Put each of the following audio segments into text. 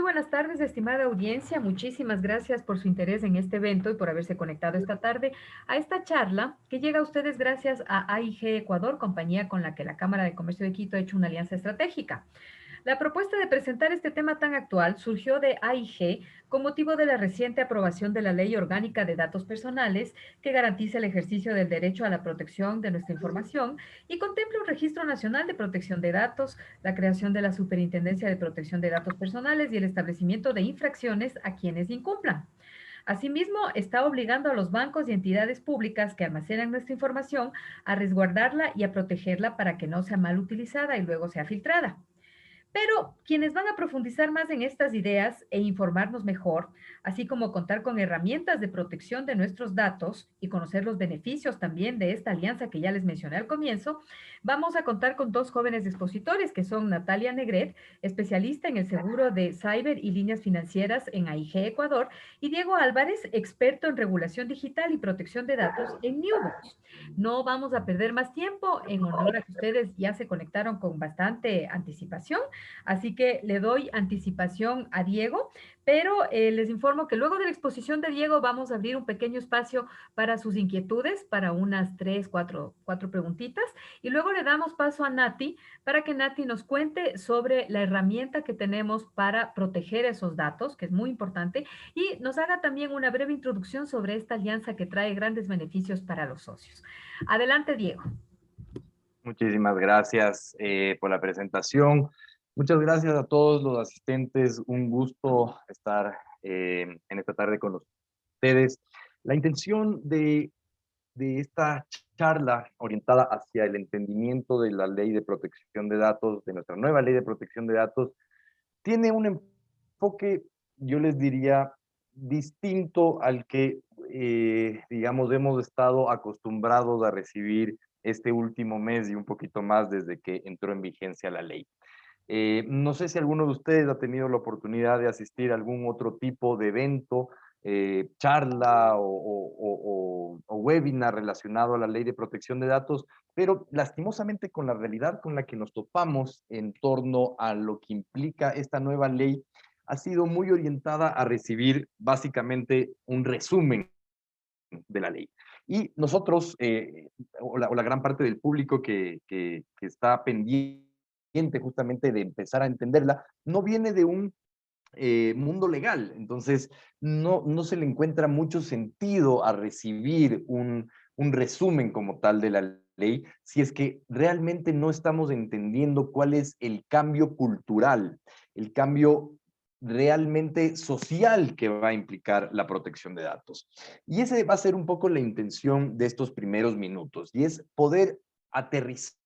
buenas tardes, estimada audiencia. Muchísimas gracias por su interés en este evento y por haberse conectado esta tarde a esta charla que llega a ustedes gracias a AIG Ecuador, compañía con la que la Cámara de Comercio de Quito ha hecho una alianza estratégica. La propuesta de presentar este tema tan actual surgió de AIG con motivo de la reciente aprobación de la Ley Orgánica de Datos Personales que garantiza el ejercicio del derecho a la protección de nuestra información y contempla un Registro Nacional de Protección de Datos, la creación de la Superintendencia de Protección de Datos Personales y el establecimiento de infracciones a quienes incumplan. Asimismo, está obligando a los bancos y entidades públicas que almacenan nuestra información a resguardarla y a protegerla para que no sea mal utilizada y luego sea filtrada. Pero quienes van a profundizar más en estas ideas e informarnos mejor, así como contar con herramientas de protección de nuestros datos y conocer los beneficios también de esta alianza que ya les mencioné al comienzo, vamos a contar con dos jóvenes expositores que son Natalia Negret, especialista en el seguro de cyber y líneas financieras en AIG Ecuador, y Diego Álvarez, experto en regulación digital y protección de datos en Newbox. No vamos a perder más tiempo en honor a que ustedes ya se conectaron con bastante anticipación. Así que le doy anticipación a Diego, pero les informo que luego de la exposición de Diego vamos a abrir un pequeño espacio para sus inquietudes, para unas cuatro preguntitas, y luego le damos paso a Nati para que Nati nos cuente sobre la herramienta que tenemos para proteger esos datos, que es muy importante, y nos haga también una breve introducción sobre esta alianza que trae grandes beneficios para los socios. Adelante, Diego. Muchísimas gracias por la presentación. Muchas gracias a todos los asistentes. Un gusto estar en esta tarde con ustedes. La intención de esta charla orientada hacia el entendimiento de la ley de protección de datos, de nuestra nueva ley de protección de datos, tiene un enfoque, yo les diría, distinto al que, digamos, hemos estado acostumbrados a recibir este último mes y un poquito más desde que entró en vigencia la ley. No sé si alguno de ustedes ha tenido la oportunidad de asistir a algún otro tipo de evento, charla o webinar relacionado a la ley de protección de datos, pero lastimosamente con la realidad con la que nos topamos en torno a lo que implica esta nueva ley, ha sido muy orientada a recibir básicamente un resumen de la ley. Y nosotros, o la gran parte del público que está pendiente justamente de empezar a entenderla, no viene de un mundo legal. Entonces, no se le encuentra mucho sentido a recibir un resumen como tal de la ley si es que realmente no estamos entendiendo cuál es el cambio cultural, el cambio realmente social que va a implicar la protección de datos. Y ese va a ser un poco la intención de estos primeros minutos, y es poder aterrizarles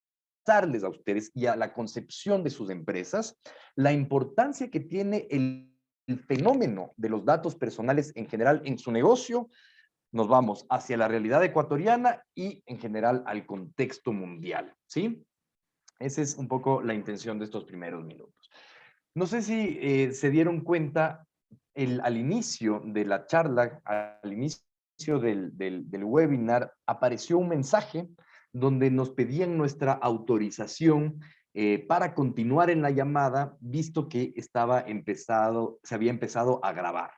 a ustedes y a la concepción de sus empresas la importancia que tiene el fenómeno de los datos personales en general en su negocio. Nos vamos hacia la realidad ecuatoriana y en general al contexto mundial, ¿sí? Esa es un poco la intención de estos primeros minutos. No sé si se dieron cuenta al inicio de la charla, al inicio del webinar, apareció un mensaje donde nos pedían nuestra autorización para continuar en la llamada, visto que se había empezado a grabar.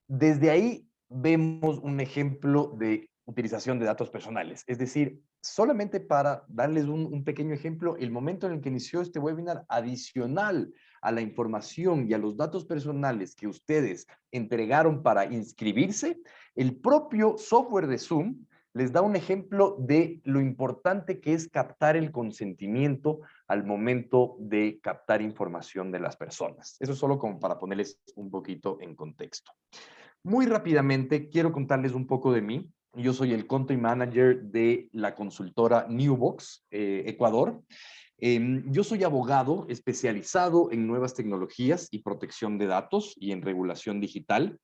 Desde ahí vemos un ejemplo de utilización de datos personales. Es decir, solamente para darles un pequeño ejemplo, el momento en el que inició este webinar, adicional a la información y a los datos personales que ustedes entregaron para inscribirse, el propio software de Zoom les da un ejemplo de lo importante que es captar el consentimiento al momento de captar información de las personas. Eso es solo como para ponerles un poquito en contexto. Muy rápidamente, quiero contarles un poco de mí. Yo soy el Country Manager de la consultora Newbox, Ecuador. Yo soy abogado especializado en nuevas tecnologías y protección de datos y en regulación digital,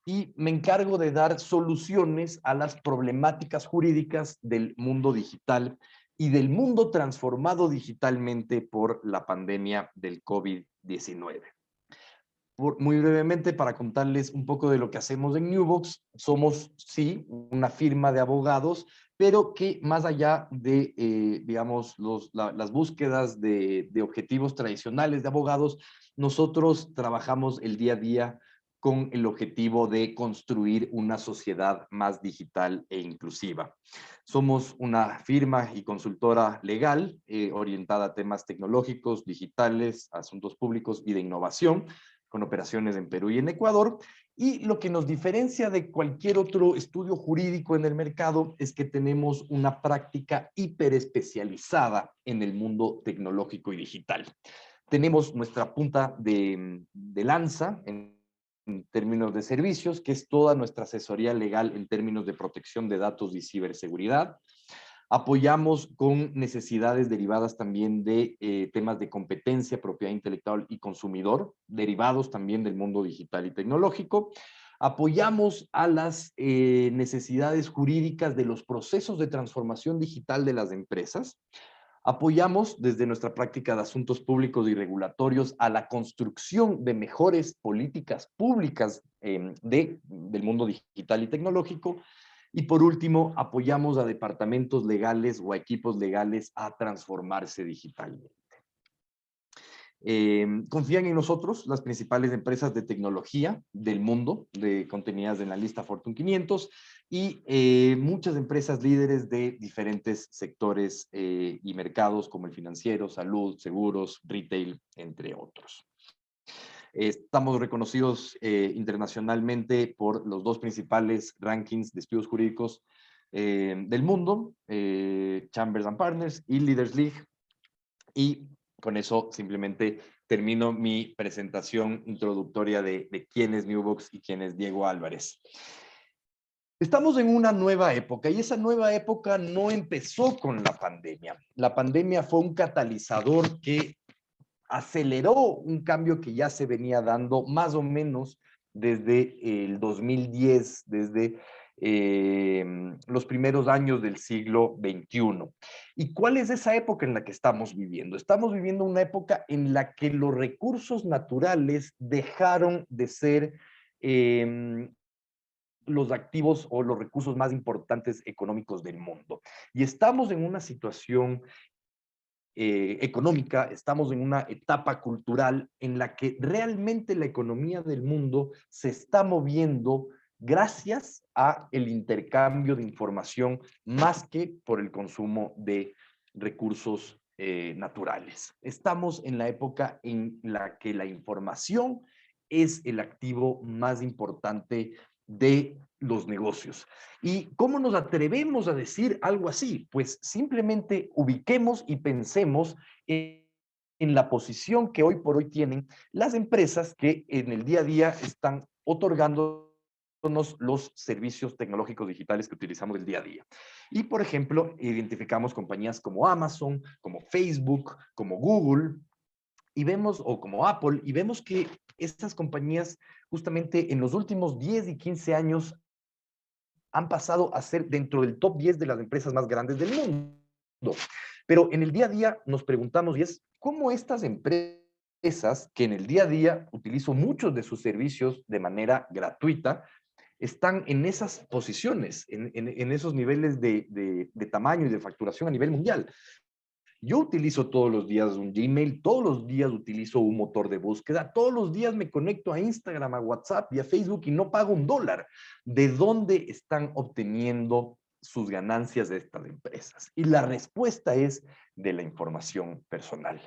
y me encargo de dar soluciones a las problemáticas jurídicas del mundo digital y del mundo transformado digitalmente por la pandemia del COVID-19. Muy brevemente, para contarles un poco de lo que hacemos en Newbox, somos, sí, una firma de abogados, pero que más allá de, digamos, las búsquedas de objetivos tradicionales de abogados, nosotros trabajamos el día a día con el objetivo de construir una sociedad más digital e inclusiva. Somos una firma y consultora legal orientada a temas tecnológicos, digitales, asuntos públicos y de innovación, con operaciones en Perú y en Ecuador. Y lo que nos diferencia de cualquier otro estudio jurídico en el mercado es que tenemos una práctica hiperespecializada en el mundo tecnológico y digital. Tenemos nuestra punta de lanza en términos de servicios, que es toda nuestra asesoría legal en términos de protección de datos y ciberseguridad. Apoyamos con necesidades derivadas también de temas de competencia, propiedad intelectual y consumidor, derivados también del mundo digital y tecnológico. Apoyamos a las necesidades jurídicas de los procesos de transformación digital de las empresas. Apoyamos desde nuestra práctica de asuntos públicos y regulatorios a la construcción de mejores políticas públicas del mundo digital y tecnológico. Y por último, apoyamos a departamentos legales o a equipos legales a transformarse digitalmente. Confían en nosotros las principales empresas de tecnología del mundo, contenidas en la lista Fortune 500, y muchas empresas líderes de diferentes sectores y mercados como el financiero, salud, seguros, retail, entre otros. Estamos reconocidos internacionalmente por los dos principales rankings de estudios jurídicos del mundo, Chambers and Partners y Leaders League. Y con eso simplemente termino mi presentación introductoria de quién es Newbox y quién es Diego Álvarez. Estamos en una nueva época y esa nueva época no empezó con la pandemia. La pandemia fue un catalizador que aceleró un cambio que ya se venía dando más o menos desde el 2010, desde los primeros años del siglo XXI. ¿Y cuál es esa época en la que estamos viviendo? Estamos viviendo una época en la que los recursos naturales dejaron de ser los activos o los recursos más importantes económicos del mundo. Y estamos en una situación económica, estamos en una etapa cultural en la que realmente la economía del mundo se está moviendo gracias a el intercambio de información más que por el consumo de recursos naturales. Estamos en la época en la que la información es el activo más importante de los negocios. ¿Y cómo nos atrevemos a decir algo así? Pues simplemente ubiquemos y pensemos en la posición que hoy por hoy tienen las empresas que en el día a día están otorgándonos los servicios tecnológicos digitales que utilizamos el día a día. Y, por ejemplo, identificamos compañías como Amazon, como Facebook, como Google, y vemos, o como Apple, y vemos que estas compañías justamente en los últimos 10 y 15 años han pasado a ser dentro del top 10 de las empresas más grandes del mundo. Pero en el día a día nos preguntamos, y es, ¿cómo estas empresas, que en el día a día utilizo muchos de sus servicios de manera gratuita, están en esas posiciones, en esos niveles de tamaño y de facturación a nivel mundial? Yo utilizo todos los días un Gmail, todos los días utilizo un motor de búsqueda, todos los días me conecto a Instagram, a WhatsApp y a Facebook y no pago $1. ¿De dónde están obteniendo sus ganancias de estas empresas? Y la respuesta es de la información personal.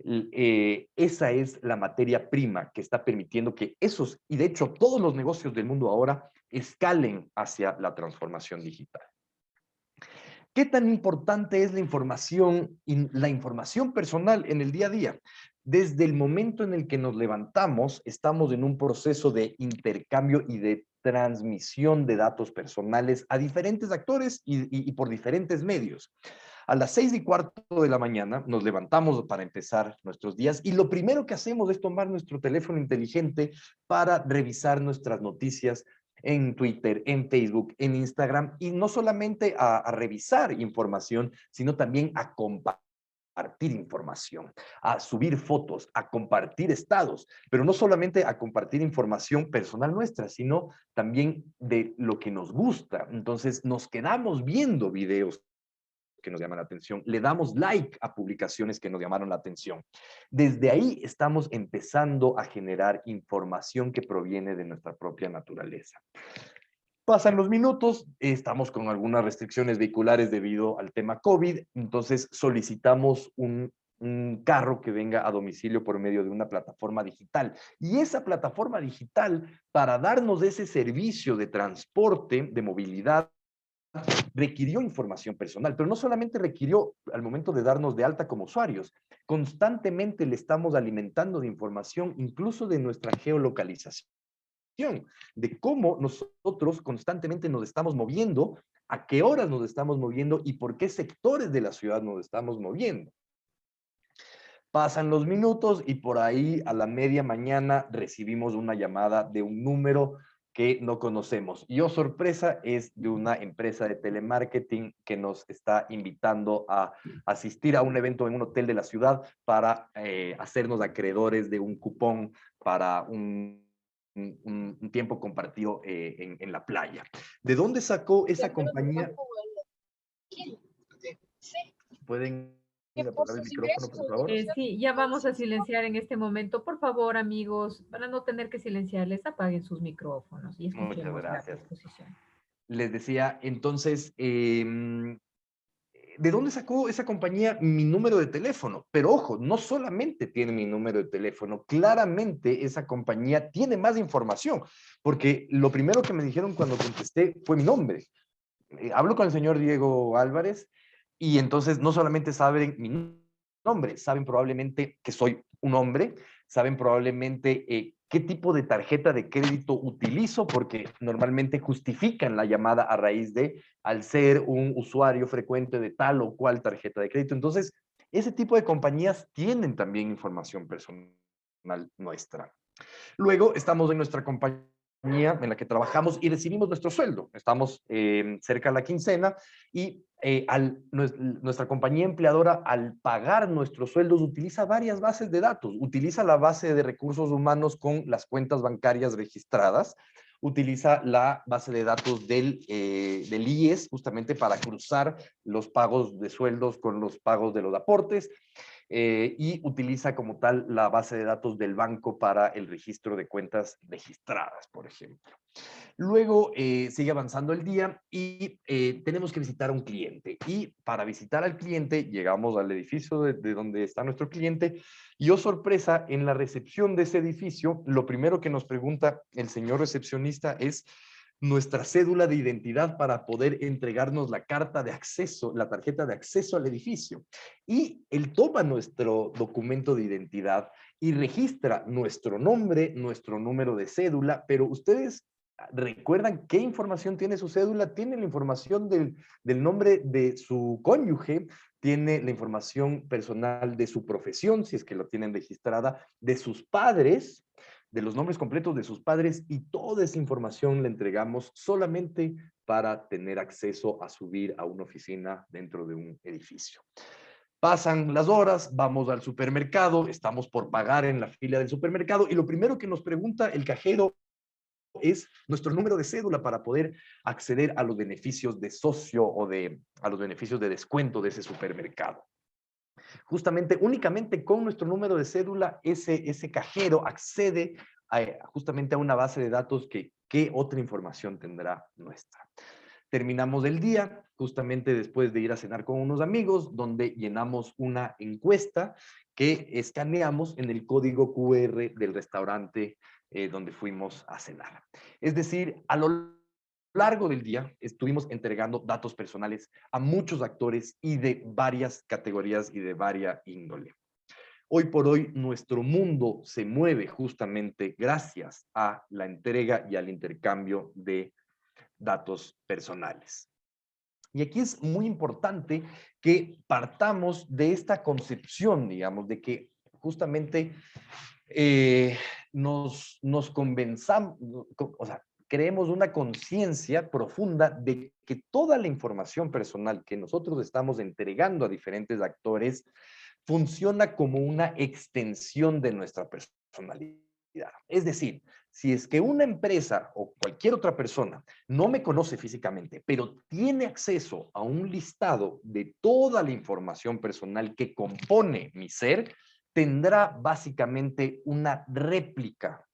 Esa es la materia prima que está permitiendo que esos, y de hecho todos los negocios del mundo ahora, escalen hacia la transformación digital. ¿Qué tan importante es la información personal en el día a día? Desde el momento en el que nos levantamos, estamos en un proceso de intercambio y de transmisión de datos personales a diferentes actores y por diferentes medios. A las 6:15 de la mañana nos levantamos para empezar nuestros días y lo primero que hacemos es tomar nuestro teléfono inteligente para revisar nuestras noticias en Twitter, en Facebook, en Instagram, y no solamente a revisar información, sino también a compartir compartir información, a subir fotos, a compartir estados, pero no solamente a compartir información personal nuestra, sino también de lo que nos gusta. Entonces nos quedamos viendo videos que nos llaman la atención, le damos like a publicaciones que nos llamaron la atención. Desde ahí estamos empezando a generar información que proviene de nuestra propia naturaleza. Pasan los minutos, estamos con algunas restricciones vehiculares debido al tema COVID, entonces solicitamos un carro que venga a domicilio por medio de una plataforma digital. Y esa plataforma digital, para darnos ese servicio de transporte, de movilidad, requirió información personal, pero no solamente requirió al momento de darnos de alta como usuarios, constantemente le estamos alimentando de información, incluso de nuestra geolocalización, de cómo nosotros constantemente nos estamos moviendo, a qué horas nos estamos moviendo y por qué sectores de la ciudad nos estamos moviendo. Pasan los minutos y por ahí a la media mañana recibimos una llamada de un número que no conocemos. Y oh, sorpresa, es de una empresa de telemarketing que nos está invitando a asistir a un evento en un hotel de la ciudad para hacernos acreedores de un cupón para un tiempo compartido en la playa. ¿De dónde sacó esa compañía? ¿Pueden apagar el micrófono, por favor? Sí, ya vamos a silenciar en este momento. Por favor, amigos, para no tener que silenciarles, apaguen sus micrófonos y Muchas escuchemos la gracias. exposición. Les decía, entonces, ¿de dónde sacó esa compañía mi número de teléfono? Pero ojo, no solamente tiene mi número de teléfono, claramente esa compañía tiene más información, porque lo primero que me dijeron cuando contesté fue mi nombre. Hablo con el señor Diego Álvarez y entonces no solamente saben mi nombre, saben probablemente que soy un hombre, saben probablemente qué tipo de tarjeta de crédito utilizo, porque normalmente justifican la llamada a raíz de al ser un usuario frecuente de tal o cual tarjeta de crédito. Entonces, ese tipo de compañías tienen también información personal nuestra. Luego estamos en nuestra compañía en la que trabajamos y recibimos nuestro sueldo. Estamos cerca de la quincena y nuestra compañía empleadora, al pagar nuestros sueldos, utiliza varias bases de datos. Utiliza la base de recursos humanos con las cuentas bancarias registradas, utiliza la base de datos del IES justamente para cruzar los pagos de sueldos con los pagos de los aportes, y utiliza como tal la base de datos del banco para el registro de cuentas registradas, por ejemplo. Luego sigue avanzando el día y tenemos que visitar a un cliente. Y para visitar al cliente llegamos al edificio de donde está nuestro cliente y, oh sorpresa, en la recepción de ese edificio, lo primero que nos pregunta el señor recepcionista es nuestra cédula de identidad para poder entregarnos la carta de acceso, la tarjeta de acceso al edificio. Y él toma nuestro documento de identidad y registra nuestro nombre, nuestro número de cédula, pero ustedes recuerdan qué información tiene su cédula. Tiene la información del nombre de su cónyuge, tiene la información personal de su profesión, si es que lo tienen registrada, de sus padres, de los nombres completos de sus padres, y toda esa información la entregamos solamente para tener acceso a subir a una oficina dentro de un edificio. Pasan las horas, vamos al supermercado, estamos por pagar en la fila del supermercado y lo primero que nos pregunta el cajero es nuestro número de cédula para poder acceder a los beneficios de socio o a los beneficios de descuento de ese supermercado. Justamente, únicamente con nuestro número de cédula, ese cajero accede justamente a una base de datos que ¿qué otra información tendrá nuestra? Terminamos el día, justamente después de ir a cenar con unos amigos, donde llenamos una encuesta que escaneamos en el código QR del restaurante donde fuimos a cenar. Es decir, a lo largo del día estuvimos entregando datos personales a muchos actores y de varias categorías y de varia índole. Hoy por hoy nuestro mundo se mueve justamente gracias a la entrega y al intercambio de datos personales. Y aquí es muy importante que partamos de esta concepción, digamos, de que justamente nos convenzamos, o sea, creemos una conciencia profunda de que toda la información personal que nosotros estamos entregando a diferentes actores funciona como una extensión de nuestra personalidad. Es decir, si es que una empresa o cualquier otra persona no me conoce físicamente, pero tiene acceso a un listado de toda la información personal que compone mi ser, tendrá básicamente una réplica,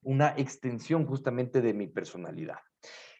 una extensión justamente de mi personalidad.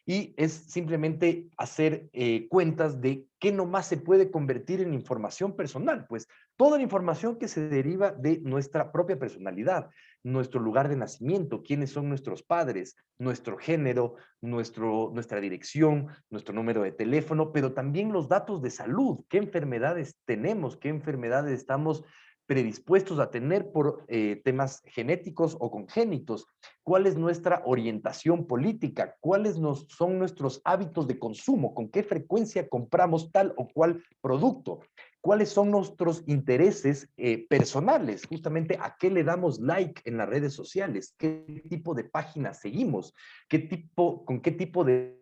Y es simplemente hacer cuentas de qué nomás se puede convertir en información personal. Pues toda la información que se deriva de nuestra propia personalidad, nuestro lugar de nacimiento, quiénes son nuestros padres, nuestro género, nuestra dirección, nuestro número de teléfono, pero también los datos de salud, qué enfermedades tenemos, qué enfermedades estamos predispuestos a tener por temas genéticos o congénitos, cuál es nuestra orientación política, cuáles son nuestros hábitos de consumo, con qué frecuencia compramos tal o cual producto, cuáles son nuestros intereses personales, justamente a qué le damos like en las redes sociales, qué tipo de páginas seguimos, con qué tipo de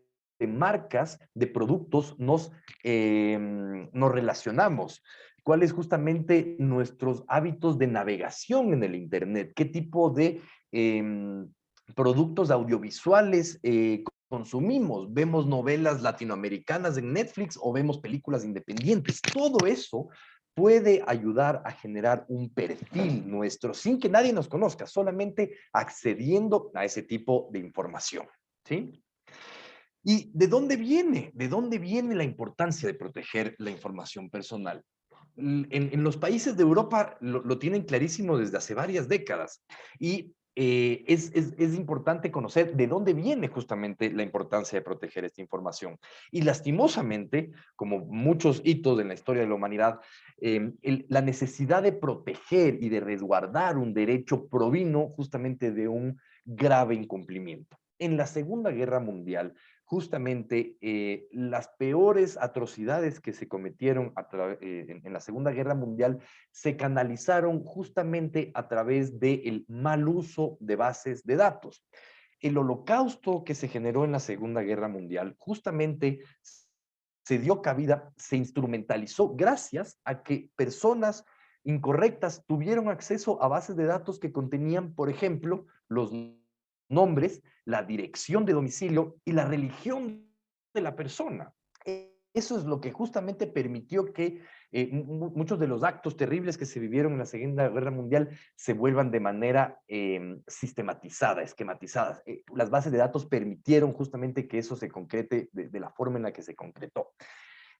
marcas, de productos nos relacionamos, cuáles justamente nuestros hábitos de navegación en el Internet, qué tipo de productos audiovisuales consumimos, vemos novelas latinoamericanas en Netflix o vemos películas independientes. Todo eso puede ayudar a generar un perfil nuestro sin que nadie nos conozca, solamente accediendo a ese tipo de información, ¿sí? ¿Y de dónde viene? ¿De dónde viene la importancia de proteger la información personal? En los países de Europa lo tienen clarísimo desde hace varias décadas y es importante conocer de dónde viene justamente la importancia de proteger esta información. Y lastimosamente, como muchos hitos en la historia de la humanidad, la necesidad de proteger y de resguardar un derecho provino justamente de un grave incumplimiento. En la Segunda Guerra Mundial, justamente las peores atrocidades que se cometieron en la Segunda Guerra Mundial se canalizaron justamente a través del mal uso de bases de datos. El holocausto que se generó en la Segunda Guerra Mundial justamente se dio cabida, se instrumentalizó gracias a que personas incorrectas tuvieron acceso a bases de datos que contenían, por ejemplo, los nombres, la dirección de domicilio y la religión de la persona. Eso es lo que justamente permitió que muchos de los actos terribles que se vivieron en la Segunda Guerra Mundial se vuelvan de manera sistematizada, esquematizada. Las bases de datos permitieron justamente que eso se concrete de la forma en la que se concretó.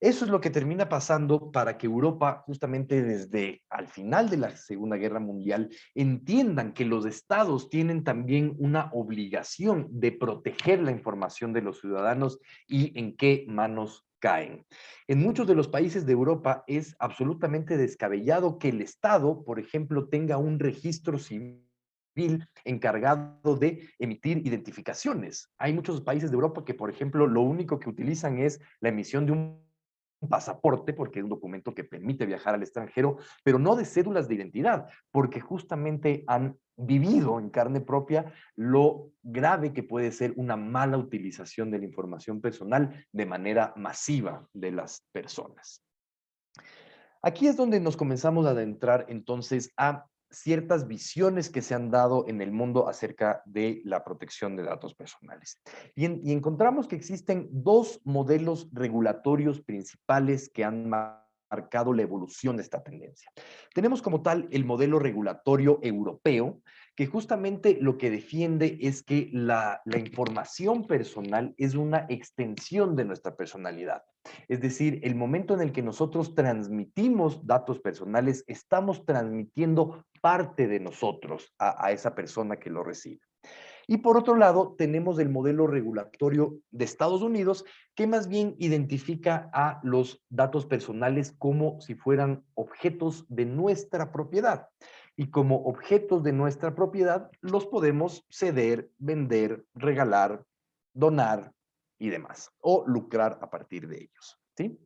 Eso es lo que termina pasando para que Europa, justamente desde al final de la Segunda Guerra Mundial, entiendan que los estados tienen también una obligación de proteger la información de los ciudadanos y en qué manos caen. En muchos de los países de Europa es absolutamente descabellado que el Estado, por ejemplo, tenga un registro civil encargado de emitir identificaciones. Hay muchos países de Europa que, por ejemplo, lo único que utilizan es la emisión de un pasaporte, porque es un documento que permite viajar al extranjero, pero no de cédulas de identidad, porque justamente han vivido en carne propia lo grave que puede ser una mala utilización de la información personal de manera masiva de las personas. Aquí es donde nos comenzamos a adentrar entonces a ciertas visiones que se han dado en el mundo acerca de la protección de datos personales. Y encontramos que existen dos modelos regulatorios principales que han marcado la evolución de esta tendencia. Tenemos como tal el modelo regulatorio europeo, que justamente lo que defiende es que la información personal es una extensión de nuestra personalidad. Es decir, el momento en el que nosotros transmitimos datos personales, estamos transmitiendo parte de nosotros a esa persona que lo recibe. Y por otro lado, tenemos el modelo regulatorio de Estados Unidos, que más bien identifica a los datos personales como si fueran objetos de nuestra propiedad. Y como objetos de nuestra propiedad, los podemos ceder, vender, regalar, donar y demás, o lucrar a partir de ellos. ¿Sí?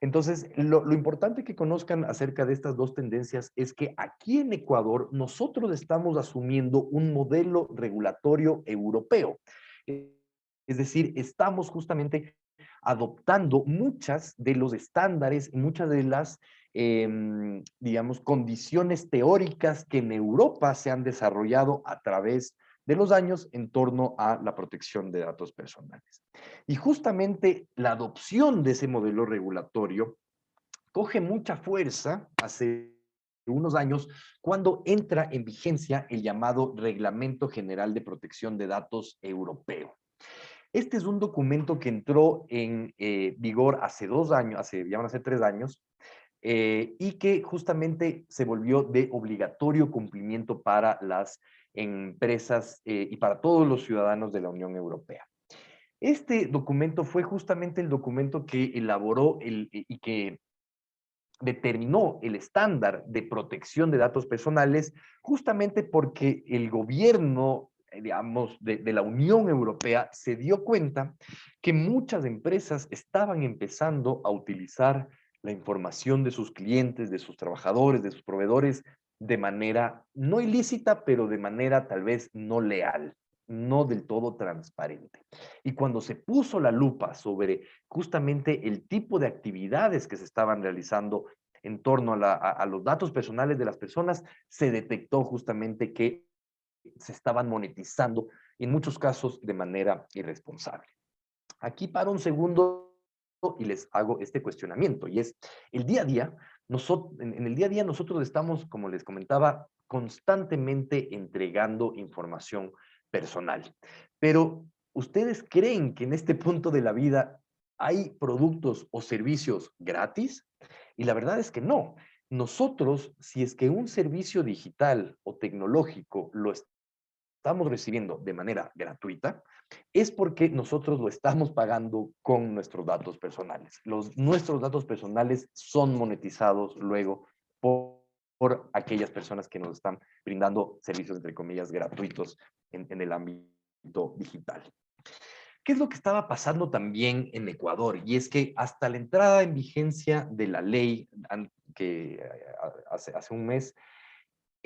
Entonces, lo importante que conozcan acerca de estas dos tendencias es que aquí en Ecuador nosotros estamos asumiendo un modelo regulatorio europeo. Es decir, estamos justamente adoptando muchas de los estándares y muchas de las digamos, condiciones teóricas que en Europa se han desarrollado a través de los años en torno a la protección de datos personales. Y justamente la adopción de ese modelo regulatorio coge mucha fuerza hace unos años cuando entra en vigencia el llamado Reglamento General de Protección de Datos Europeo. Este es un documento que entró en vigor hace 2 años, ya van a ser 3 años, y que justamente se volvió de obligatorio cumplimiento para las empresas y para todos los ciudadanos de la Unión Europea. Este documento fue justamente el documento que elaboró y que determinó el estándar de protección de datos personales justamente porque el gobierno, digamos, de la Unión Europea se dio cuenta que muchas empresas estaban empezando a utilizar la información de sus clientes, de sus trabajadores, de sus proveedores, de manera no ilícita, pero de manera tal vez no leal, no del todo transparente. Y cuando se puso la lupa sobre justamente el tipo de actividades que se estaban realizando en torno a los datos personales de las personas, se detectó justamente que se estaban monetizando, en muchos casos de manera irresponsable. Aquí paro un segundo y les hago este cuestionamiento, y es, el día a día, en el día a día nosotros estamos, como les comentaba, constantemente entregando información personal. Pero, ¿ustedes creen que en este punto de la vida hay productos o servicios gratis? Y la verdad es que no. Nosotros, si es que un servicio digital o tecnológico lo estamos recibiendo de manera gratuita, es porque nosotros lo estamos pagando con nuestros datos personales. Nuestros datos personales son monetizados luego por aquellas personas que nos están brindando servicios, entre comillas, gratuitos en el ámbito digital. ¿Qué es lo que estaba pasando también en Ecuador? Y es que hasta la entrada en vigencia de la ley que hace un mes,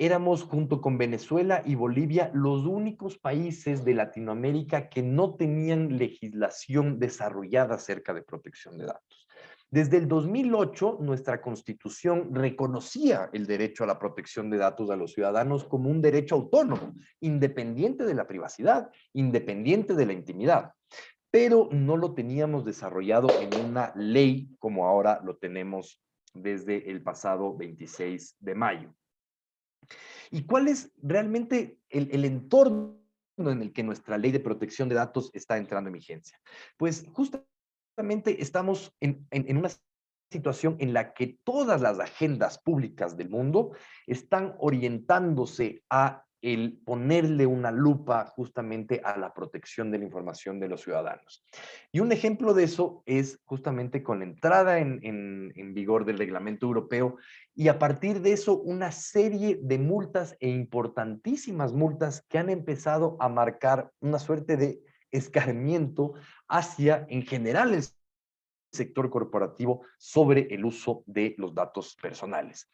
éramos junto con Venezuela y Bolivia los únicos países de Latinoamérica que no tenían legislación desarrollada acerca de protección de datos. Desde el 2008, nuestra Constitución reconocía el derecho a la protección de datos a los ciudadanos como un derecho autónomo, independiente de la privacidad, independiente de la intimidad, pero no lo teníamos desarrollado en una ley como ahora lo tenemos desde el pasado 26 de mayo. ¿Y cuál es realmente el entorno en el que nuestra ley de protección de datos está entrando en vigencia? Pues justamente estamos en una situación en la que todas las agendas públicas del mundo están orientándose a el ponerle una lupa justamente a la protección de la información de los ciudadanos. Y un ejemplo de eso es justamente con la entrada en vigor del reglamento europeo y a partir de eso una serie de multas e importantísimas multas que han empezado a marcar una suerte de escarmiento hacia, en general, el sector corporativo sobre el uso de los datos personales.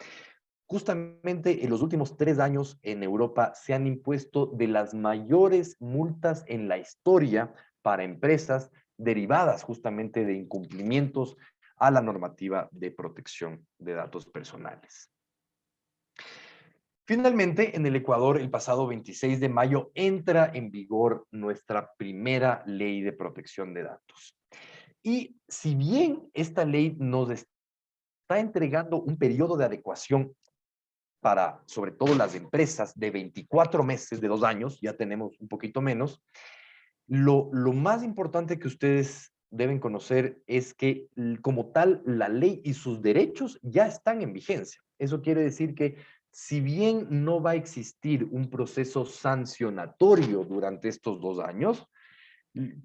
Justamente en los últimos 3 años en Europa se han impuesto de las mayores multas en la historia para empresas derivadas justamente de incumplimientos a la normativa de protección de datos personales. Finalmente, en el Ecuador, el pasado 26 de mayo, entra en vigor nuestra primera ley de protección de datos. Y si bien esta ley nos está entregando un periodo de adecuación para, sobre todo las empresas, de 24 meses, de 2 años, ya tenemos un poquito menos, lo más importante que ustedes deben conocer es que, como tal, la ley y sus derechos ya están en vigencia. Eso quiere decir que, si bien no va a existir un proceso sancionatorio durante estos 2 años,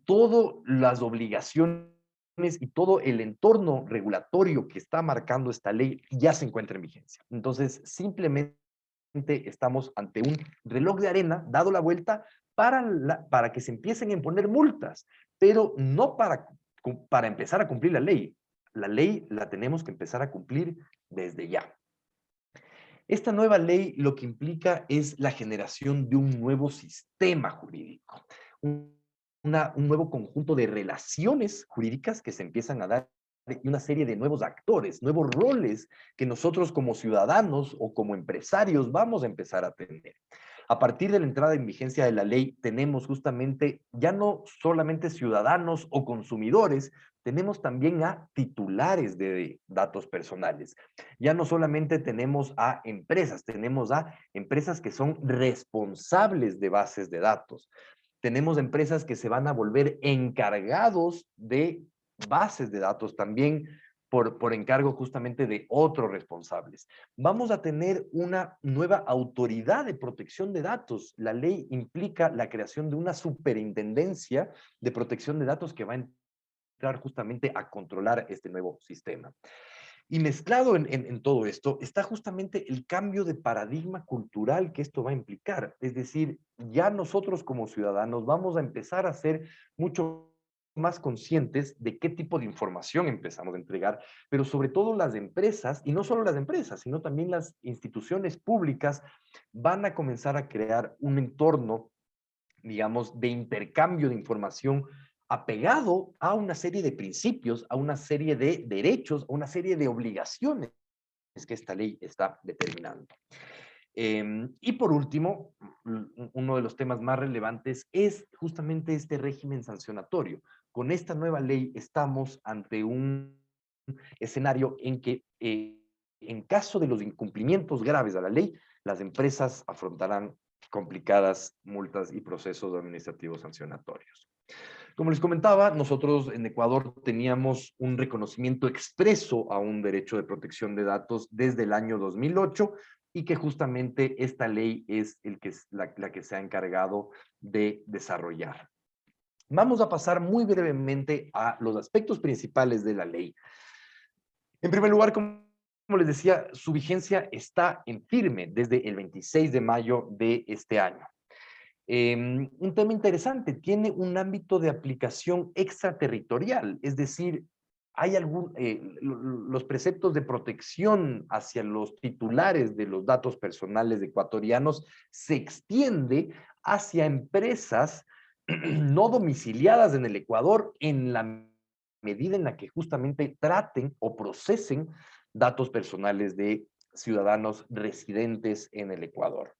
todas las obligaciones y todo el entorno regulatorio que está marcando esta ley ya se encuentra en vigencia. Entonces, simplemente estamos ante un reloj de arena dado la vuelta para que se empiecen a imponer multas, pero no para empezar a cumplir la ley. La ley la tenemos que empezar a cumplir desde ya. Esta nueva ley lo que implica es la generación de un nuevo sistema jurídico, un nuevo conjunto de relaciones jurídicas que se empiezan a dar y una serie de nuevos actores, nuevos roles que nosotros como ciudadanos o como empresarios vamos a empezar a tener. A partir de la entrada en vigencia de la ley, tenemos justamente ya no solamente ciudadanos o consumidores, tenemos también a titulares de datos personales. Ya no solamente tenemos a empresas que son responsables de bases de datos. Tenemos empresas que se van a volver encargados de bases de datos también por encargo justamente de otros responsables. Vamos a tener una nueva autoridad de protección de datos. La ley implica la creación de una superintendencia de protección de datos que va a entrar justamente a controlar este nuevo sistema. Y mezclado en todo esto está justamente el cambio de paradigma cultural que esto va a implicar. Es decir, ya nosotros como ciudadanos vamos a empezar a ser mucho más conscientes de qué tipo de información empezamos a entregar, pero sobre todo las empresas, y no solo las empresas, sino también las instituciones públicas, van a comenzar a crear un entorno, digamos, de intercambio de información apegado a una serie de principios, a una serie de derechos, a una serie de obligaciones que esta ley está determinando. Y por último, uno de los temas más relevantes es justamente este régimen sancionatorio. Con esta nueva ley estamos ante un escenario en que, en caso de los incumplimientos graves a la ley, las empresas afrontarán complicadas multas y procesos administrativos sancionatorios. Como les comentaba, nosotros en Ecuador teníamos un reconocimiento expreso a un derecho de protección de datos desde el año 2008 y que justamente esta ley es la que se ha encargado de desarrollar. Vamos a pasar muy brevemente a los aspectos principales de la ley. En primer lugar, como les decía, su vigencia está en firme desde el 26 de mayo de este año. Un tema interesante, tiene un ámbito de aplicación extraterritorial, es decir, hay los preceptos de protección hacia los titulares de los datos personales ecuatorianos se extiende hacia empresas no domiciliadas en el Ecuador en la medida en la que justamente traten o procesen datos personales de ciudadanos residentes en el Ecuador.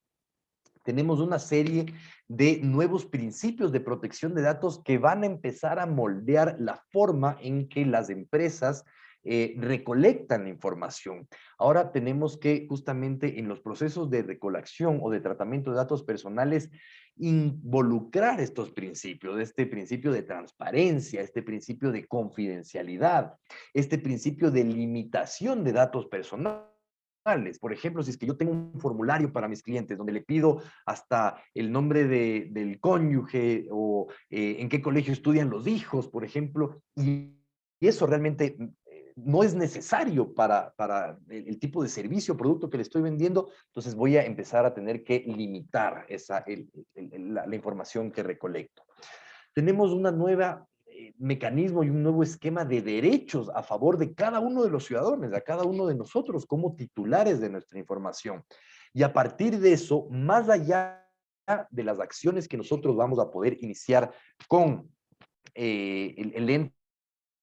Tenemos una serie de nuevos principios de protección de datos que van a empezar a moldear la forma en que las empresas recolectan información. Ahora tenemos que justamente en los procesos de recolección o de tratamiento de datos personales involucrar estos principios, este principio de transparencia, este principio de confidencialidad, este principio de limitación de datos personales. Por ejemplo, si es que yo tengo un formulario para mis clientes donde le pido hasta el nombre del cónyuge o en qué colegio estudian los hijos, por ejemplo, y eso realmente no es necesario para el tipo de servicio o producto que le estoy vendiendo, entonces voy a empezar a tener que limitar la información que recolecto. Tenemos una nueva mecanismo y un nuevo esquema de derechos a favor de cada uno de los ciudadanos, a cada uno de nosotros como titulares de nuestra información. Y a partir de eso, más allá de las acciones que nosotros vamos a poder iniciar con el ente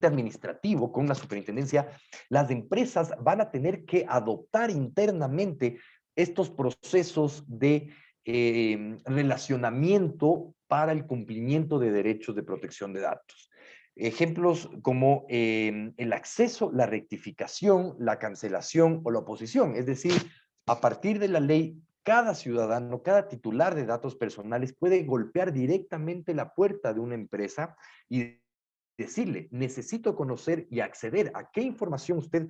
administrativo, con la superintendencia, las empresas van a tener que adoptar internamente estos procesos de relacionamiento para el cumplimiento de derechos de protección de datos. Ejemplos como el acceso, la rectificación, la cancelación o la oposición. Es decir, a partir de la ley, cada ciudadano, cada titular de datos personales puede golpear directamente la puerta de una empresa y decirle, necesito conocer y acceder a qué información usted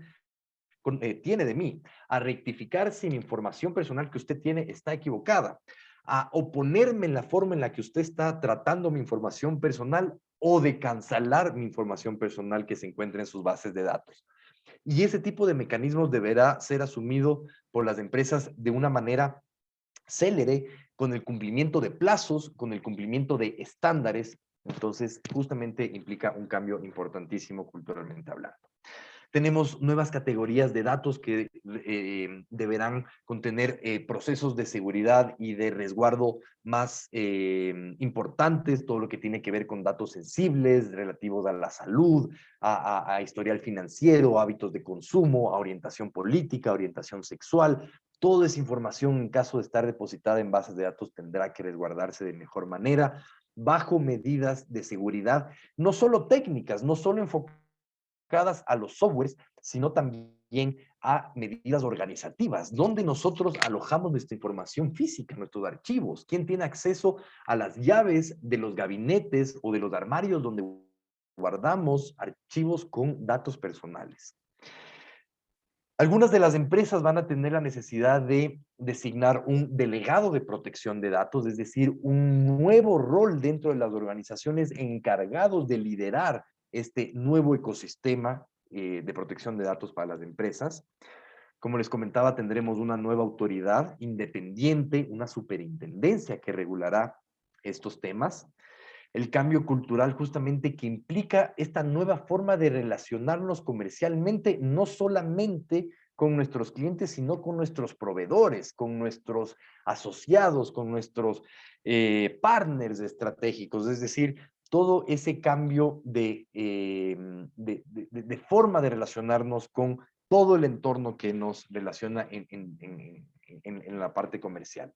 tiene de mí, a rectificar si mi información personal que usted tiene está equivocada, a oponerme en la forma en la que usted está tratando mi información personal o de cancelar mi información personal que se encuentra en sus bases de datos. Y ese tipo de mecanismos deberá ser asumido por las empresas de una manera célere, con el cumplimiento de plazos, con el cumplimiento de estándares. Entonces, justamente implica un cambio importantísimo culturalmente hablando. Tenemos nuevas categorías de datos que deberán contener procesos de seguridad y de resguardo más importantes, todo lo que tiene que ver con datos sensibles relativos a la salud, a historial financiero, hábitos de consumo, a orientación política, orientación sexual. Toda esa información, en caso de estar depositada en bases de datos, tendrá que resguardarse de mejor manera, bajo medidas de seguridad, no solo técnicas, no solo enfocadas a los softwares, sino también a medidas organizativas, donde nosotros alojamos nuestra información física, nuestros archivos. ¿Quién tiene acceso a las llaves de los gabinetes o de los armarios donde guardamos archivos con datos personales? Algunas de las empresas van a tener la necesidad de designar un delegado de protección de datos, es decir, un nuevo rol dentro de las organizaciones encargados de liderar este nuevo ecosistema de protección de datos para las empresas. Como les comentaba, tendremos una nueva autoridad independiente, una superintendencia que regulará estos temas. El cambio cultural justamente que implica esta nueva forma de relacionarnos comercialmente, no solamente con nuestros clientes, sino con nuestros proveedores, con nuestros asociados, con nuestros partners estratégicos, es decir, todo ese cambio de forma de relacionarnos con todo el entorno que nos relaciona en la parte comercial.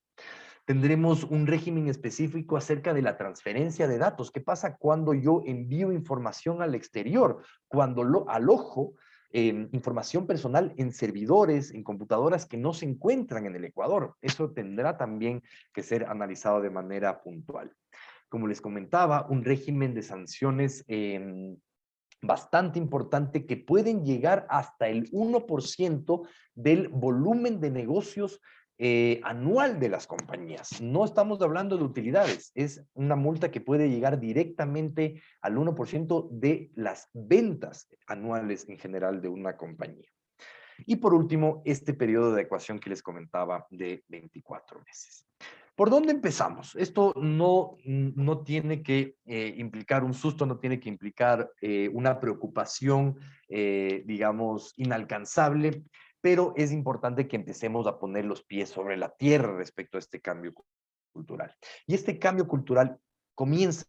Tendremos un régimen específico acerca de la transferencia de datos. ¿Qué pasa cuando yo envío información al exterior? Cuando alojo información personal en servidores, en computadoras que no se encuentran en el Ecuador. Eso tendrá también que ser analizado de manera puntual. Como les comentaba, un régimen de sanciones bastante importante que pueden llegar hasta el 1% del volumen de negocios anual de las compañías. No estamos hablando de utilidades, es una multa que puede llegar directamente al 1% de las ventas anuales en general de una compañía. Y por último, este periodo de ecuación que les comentaba de 24 meses. ¿Por dónde empezamos? Esto no tiene que implicar un susto, no tiene que implicar una preocupación, digamos, inalcanzable, pero es importante que empecemos a poner los pies sobre la tierra respecto a este cambio cultural. Y este cambio cultural comienza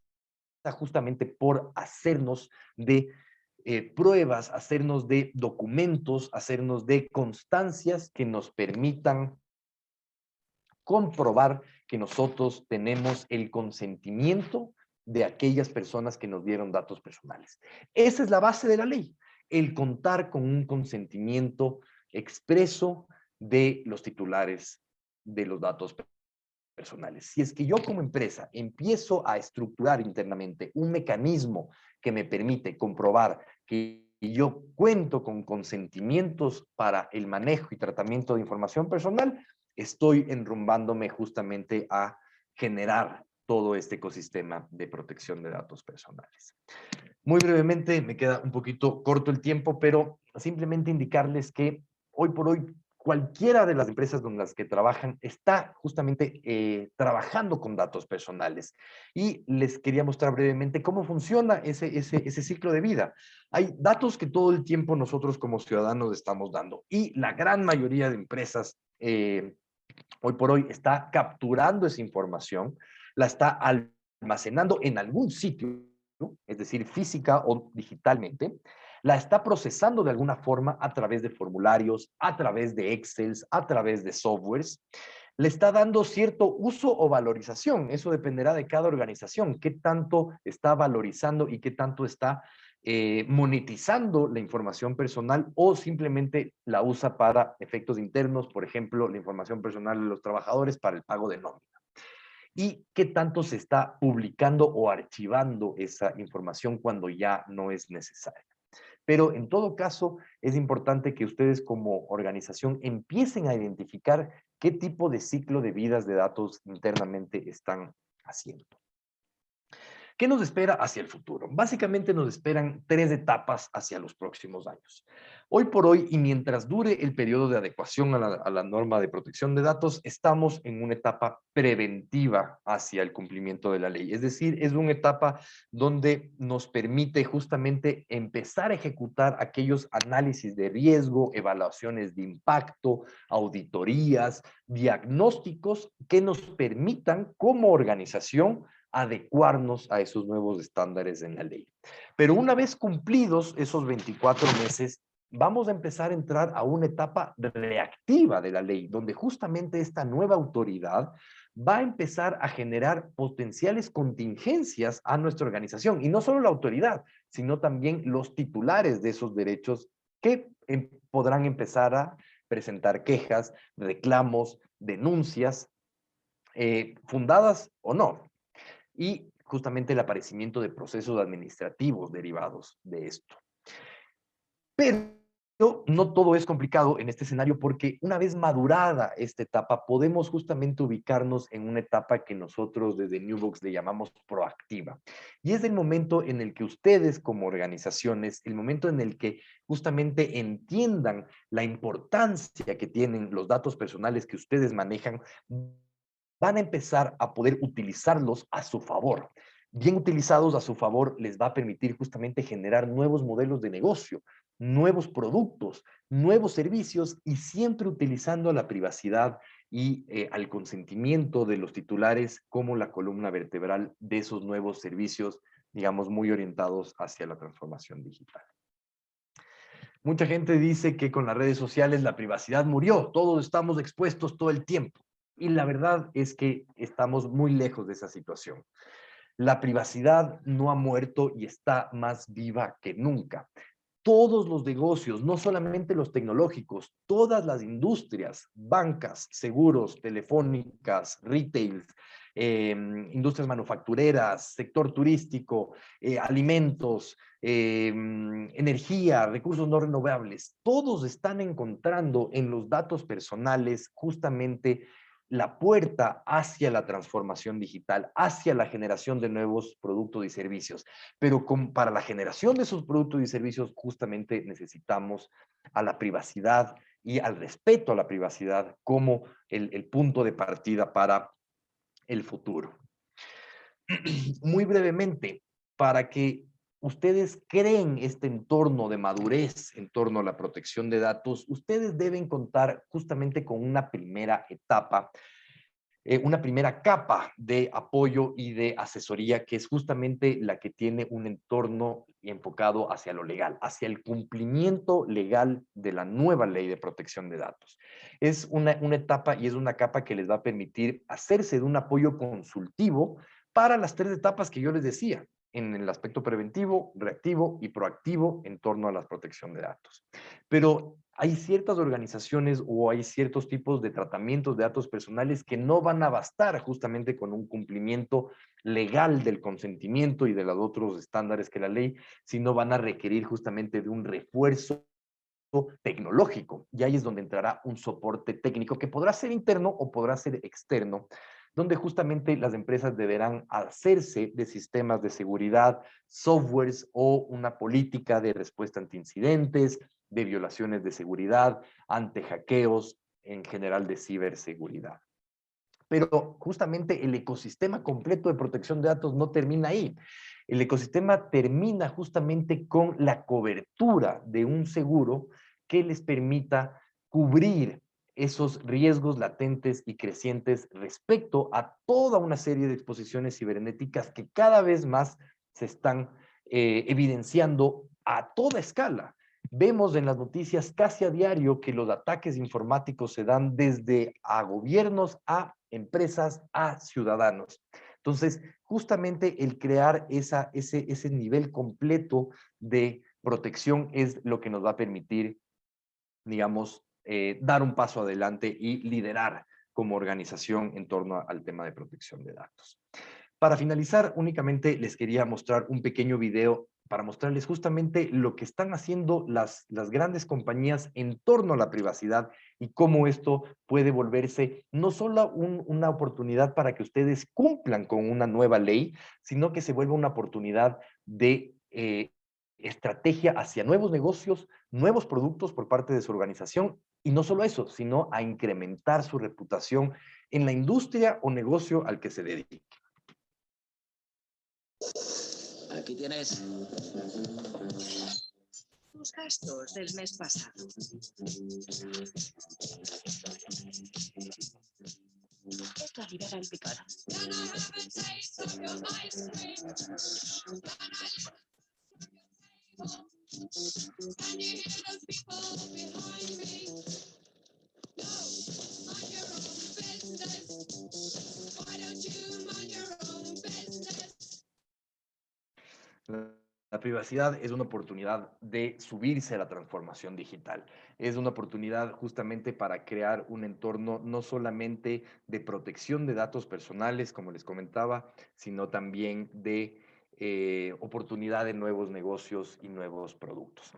justamente por hacernos de pruebas, hacernos de documentos, hacernos de constancias que nos permitan comprobar que nosotros tenemos el consentimiento de aquellas personas que nos dieron datos personales. Esa es la base de la ley, el contar con un consentimiento expreso de los titulares de los datos personales. Si es que yo como empresa empiezo a estructurar internamente un mecanismo que me permite comprobar que yo cuento con consentimientos para el manejo y tratamiento de información personal, estoy enrumbándome justamente a generar todo este ecosistema de protección de datos personales. Muy brevemente, me queda un poquito corto el tiempo, pero simplemente indicarles que hoy por hoy cualquiera de las empresas con las que trabajan está justamente trabajando con datos personales. Y les quería mostrar brevemente cómo funciona ese ciclo de vida. Hay datos que todo el tiempo nosotros como ciudadanos estamos dando y la gran mayoría de empresas hoy por hoy está capturando esa información, la está almacenando en algún sitio, ¿no? Es decir, física o digitalmente, la está procesando de alguna forma a través de formularios, a través de Excel, a través de softwares, le está dando cierto uso o valorización. Eso dependerá de cada organización, qué tanto está valorizando y qué tanto está monetizando la información personal o simplemente la usa para efectos internos, por ejemplo, la información personal de los trabajadores para el pago de nómina. Y qué tanto se está publicando o archivando esa información cuando ya no es necesaria. Pero en todo caso, es importante que ustedes como organización empiecen a identificar qué tipo de ciclo de vidas de datos internamente están haciendo. ¿Qué nos espera hacia el futuro? Básicamente nos esperan 3 etapas hacia los próximos años. Hoy por hoy, y mientras dure el periodo de adecuación a la norma de protección de datos, estamos en una etapa preventiva hacia el cumplimiento de la ley. Es decir, es una etapa donde nos permite justamente empezar a ejecutar aquellos análisis de riesgo, evaluaciones de impacto, auditorías, diagnósticos que nos permitan como organización adecuarnos a esos nuevos estándares en la ley. Pero una vez cumplidos esos 24 meses, vamos a empezar a entrar a una etapa reactiva de la ley, donde justamente esta nueva autoridad va a empezar a generar potenciales contingencias a nuestra organización. Y no solo la autoridad, sino también los titulares de esos derechos que podrán empezar a presentar quejas, reclamos, denuncias, fundadas o no. Y justamente el aparecimiento de procesos administrativos derivados de esto. Pero no todo es complicado en este escenario porque una vez madurada esta etapa, podemos justamente ubicarnos en una etapa que nosotros desde Newbox le llamamos proactiva. Y es el momento en el que ustedes como organizaciones, el momento en el que justamente entiendan la importancia que tienen los datos personales que ustedes manejan, van a empezar a poder utilizarlos a su favor. Bien utilizados a su favor, les va a permitir justamente generar nuevos modelos de negocio, nuevos productos, nuevos servicios y siempre utilizando la privacidad y al consentimiento de los titulares como la columna vertebral de esos nuevos servicios, digamos, muy orientados hacia la transformación digital. Mucha gente dice que con las redes sociales la privacidad murió, todos estamos expuestos todo el tiempo. Y la verdad es que estamos muy lejos de esa situación. La privacidad no ha muerto y está más viva que nunca. Todos los negocios, no solamente los tecnológicos, todas las industrias, bancas, seguros, telefónicas, retail, industrias manufactureras, sector turístico, alimentos, energía, recursos no renovables, todos están encontrando en los datos personales justamente la puerta hacia la transformación digital, hacia la generación de nuevos productos y servicios. Pero para la generación de esos productos y servicios justamente necesitamos a la privacidad y al respeto a la privacidad como el punto de partida para el futuro. Muy brevemente, para que ustedes creen este entorno de madurez en torno a la protección de datos, ustedes deben contar justamente con una primera etapa, una primera capa de apoyo y de asesoría, que es justamente la que tiene un entorno enfocado hacia lo legal, hacia el cumplimiento legal de la nueva ley de protección de datos. Es una etapa y es una capa que les va a permitir hacerse de un apoyo consultivo para las 3 etapas que yo les decía, en el aspecto preventivo, reactivo y proactivo en torno a la protección de datos. Pero hay ciertas organizaciones o hay ciertos tipos de tratamientos de datos personales que no van a bastar justamente con un cumplimiento legal del consentimiento y de los otros estándares que la ley, sino van a requerir justamente de un refuerzo tecnológico. Y ahí es donde entrará un soporte técnico que podrá ser interno o podrá ser externo, donde justamente las empresas deberán hacerse de sistemas de seguridad, softwares o una política de respuesta ante incidentes, de violaciones de seguridad, ante hackeos, en general de ciberseguridad. Pero justamente el ecosistema completo de protección de datos no termina ahí. El ecosistema termina justamente con la cobertura de un seguro que les permita cubrir esos riesgos latentes y crecientes respecto a toda una serie de exposiciones cibernéticas que cada vez más se están evidenciando a toda escala. Vemos en las noticias casi a diario que los ataques informáticos se dan desde a gobiernos, a empresas, a ciudadanos. Entonces, justamente el crear ese nivel completo de protección es lo que nos va a permitir, digamos, dar un paso adelante y liderar como organización en torno al tema de protección de datos. Para finalizar, únicamente les quería mostrar un pequeño video para mostrarles justamente lo que están haciendo las grandes compañías en torno a la privacidad y cómo esto puede volverse no solo una oportunidad para que ustedes cumplan con una nueva ley, sino que se vuelva una oportunidad de estrategia hacia nuevos negocios, nuevos productos por parte de su organización, y no solo eso, sino a incrementar su reputación en la industria o negocio al que se dedique. Aquí tienes los gastos del mes pasado. Esto libera el picor. La privacidad es una oportunidad de subirse a la transformación digital. Es una oportunidad justamente para crear un entorno no solamente de protección de datos personales, como les comentaba, sino también de oportunidad de nuevos negocios y nuevos productos.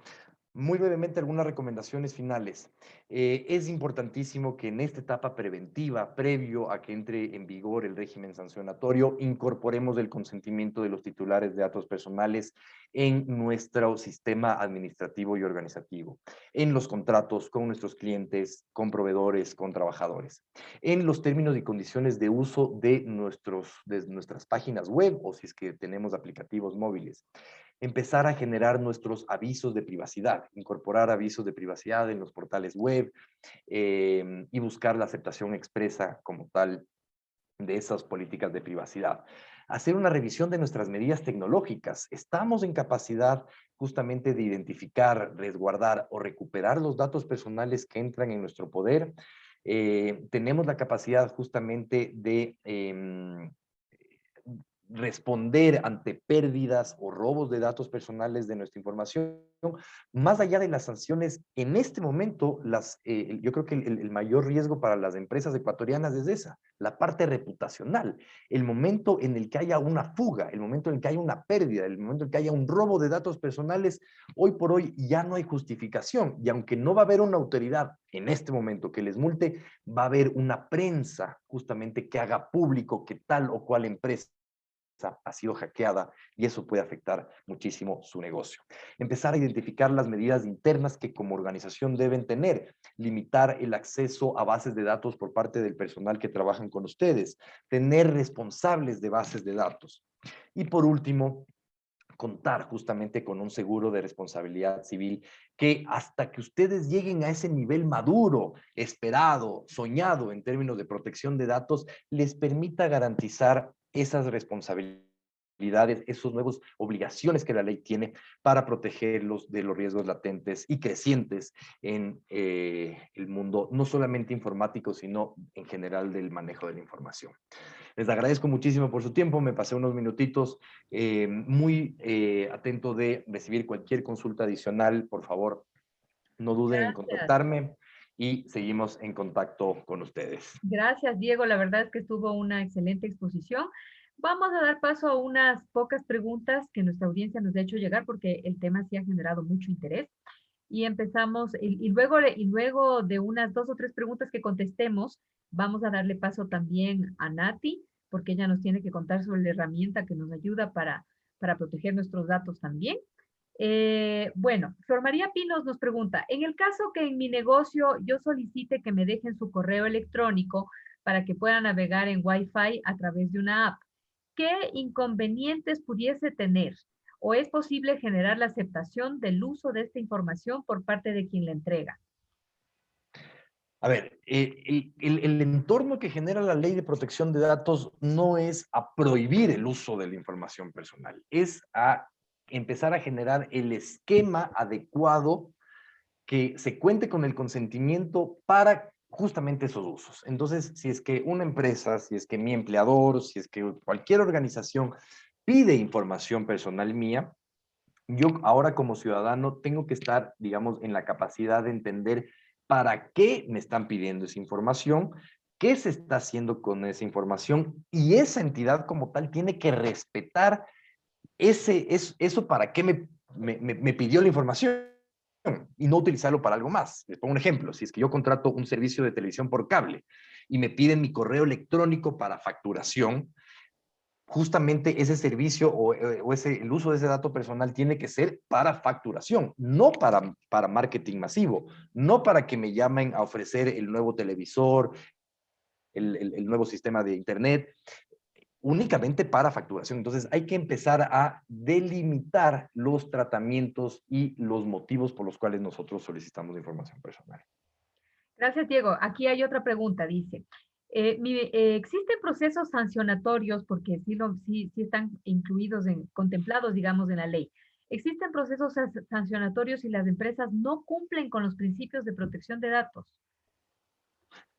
Muy brevemente, algunas recomendaciones finales. Es importantísimo que en esta etapa preventiva, previo a que entre en vigor el régimen sancionatorio, incorporemos el consentimiento de los titulares de datos personales en nuestro sistema administrativo y organizativo, en los contratos con nuestros clientes, con proveedores, con trabajadores, en los términos y condiciones de uso de nuestras páginas web o si es que tenemos aplicativos móviles. Empezar a generar nuestros avisos de privacidad, incorporar avisos de privacidad en los portales web y buscar la aceptación expresa como tal de esas políticas de privacidad. Hacer una revisión de nuestras medidas tecnológicas. Estamos en capacidad justamente de identificar, resguardar o recuperar los datos personales que entran en nuestro poder. Tenemos la capacidad justamente de responder ante pérdidas o robos de datos personales de nuestra información. Más allá de las sanciones, en este momento, yo creo que el mayor riesgo para las empresas ecuatorianas es esa, la parte reputacional. El momento en el que haya una fuga, el momento en el que haya una pérdida, el momento en el que haya un robo de datos personales, hoy por hoy ya no hay justificación. Y aunque no va a haber una autoridad en este momento que les multe, va a haber una prensa justamente que haga público que tal o cual empresa ha sido hackeada y eso puede afectar muchísimo su negocio. Empezar a identificar las medidas internas que como organización deben tener, limitar el acceso a bases de datos por parte del personal que trabajan con ustedes, tener responsables de bases de datos. Y por último, contar justamente con un seguro de responsabilidad civil que hasta que ustedes lleguen a ese nivel maduro, esperado, soñado en términos de protección de datos, les permita garantizar esas responsabilidades, esas nuevas obligaciones que la ley tiene para protegerlos de los riesgos latentes y crecientes en el mundo, no solamente informático, sino en general del manejo de la información. Les agradezco muchísimo por su tiempo, me pasé unos minutitos, muy atento de recibir cualquier consulta adicional, por favor, no duden en Gracias. contactarme y seguimos en contacto con ustedes. Gracias, Diego. La verdad es que estuvo una excelente exposición. Vamos a dar paso a unas pocas preguntas que nuestra audiencia nos ha hecho llegar porque el tema sí ha generado mucho interés. Y empezamos, y luego de unas dos o tres preguntas que contestemos, vamos a darle paso también a Nati, porque ella nos tiene que contar sobre la herramienta que nos ayuda para proteger nuestros datos también. Bueno, Flor María Pinos nos pregunta, en el caso que en mi negocio yo solicite que me dejen su correo electrónico para que pueda navegar en Wi-Fi a través de una app, ¿qué inconvenientes pudiese tener? ¿O es posible generar la aceptación del uso de esta información por parte de quien la entrega? A ver, el entorno que genera la ley de protección de datos no es a prohibir el uso de la información personal, es a empezar a generar el esquema adecuado que se cuente con el consentimiento para justamente esos usos. Entonces, si es que una empresa, si es que mi empleador, si es que cualquier organización pide información personal mía, yo ahora como ciudadano tengo que estar, digamos, en la capacidad de entender para qué me están pidiendo esa información, qué se está haciendo con esa información y esa entidad como tal tiene que respetar eso para qué me pidió la información y no utilizarlo para algo más. Les pongo un ejemplo. Si es que yo contrato un servicio de televisión por cable y me piden mi correo electrónico para facturación, justamente ese servicio el uso de ese dato personal tiene que ser para facturación, no para marketing masivo, no para que me llamen a ofrecer el nuevo televisor, el nuevo sistema de internet, únicamente para facturación. Entonces hay que empezar a delimitar los tratamientos y los motivos por los cuales nosotros solicitamos información personal. Gracias, Diego. Aquí hay otra pregunta, dice. ¿Existen procesos sancionatorios, porque sí están incluidos, contemplados, digamos, en la ley? ¿Existen procesos sancionatorios si las empresas no cumplen con los principios de protección de datos?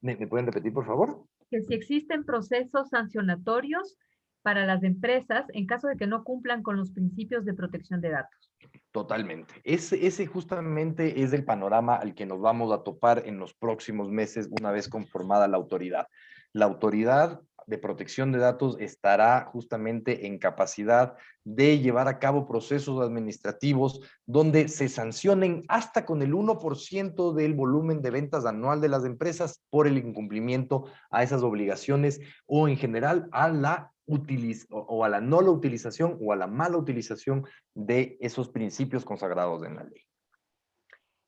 ¿Me pueden repetir, por favor? Que si existen procesos sancionatorios para las empresas en caso de que no cumplan con los principios de protección de datos. Totalmente. Ese justamente es el panorama al que nos vamos a topar en los próximos meses una vez conformada la autoridad. La autoridad de protección de datos estará justamente en capacidad de llevar a cabo procesos administrativos donde se sancionen hasta con el 1% del volumen de ventas anual de las empresas por el incumplimiento a esas obligaciones o en general a la a la no la utilización o a la mala utilización de esos principios consagrados en la ley.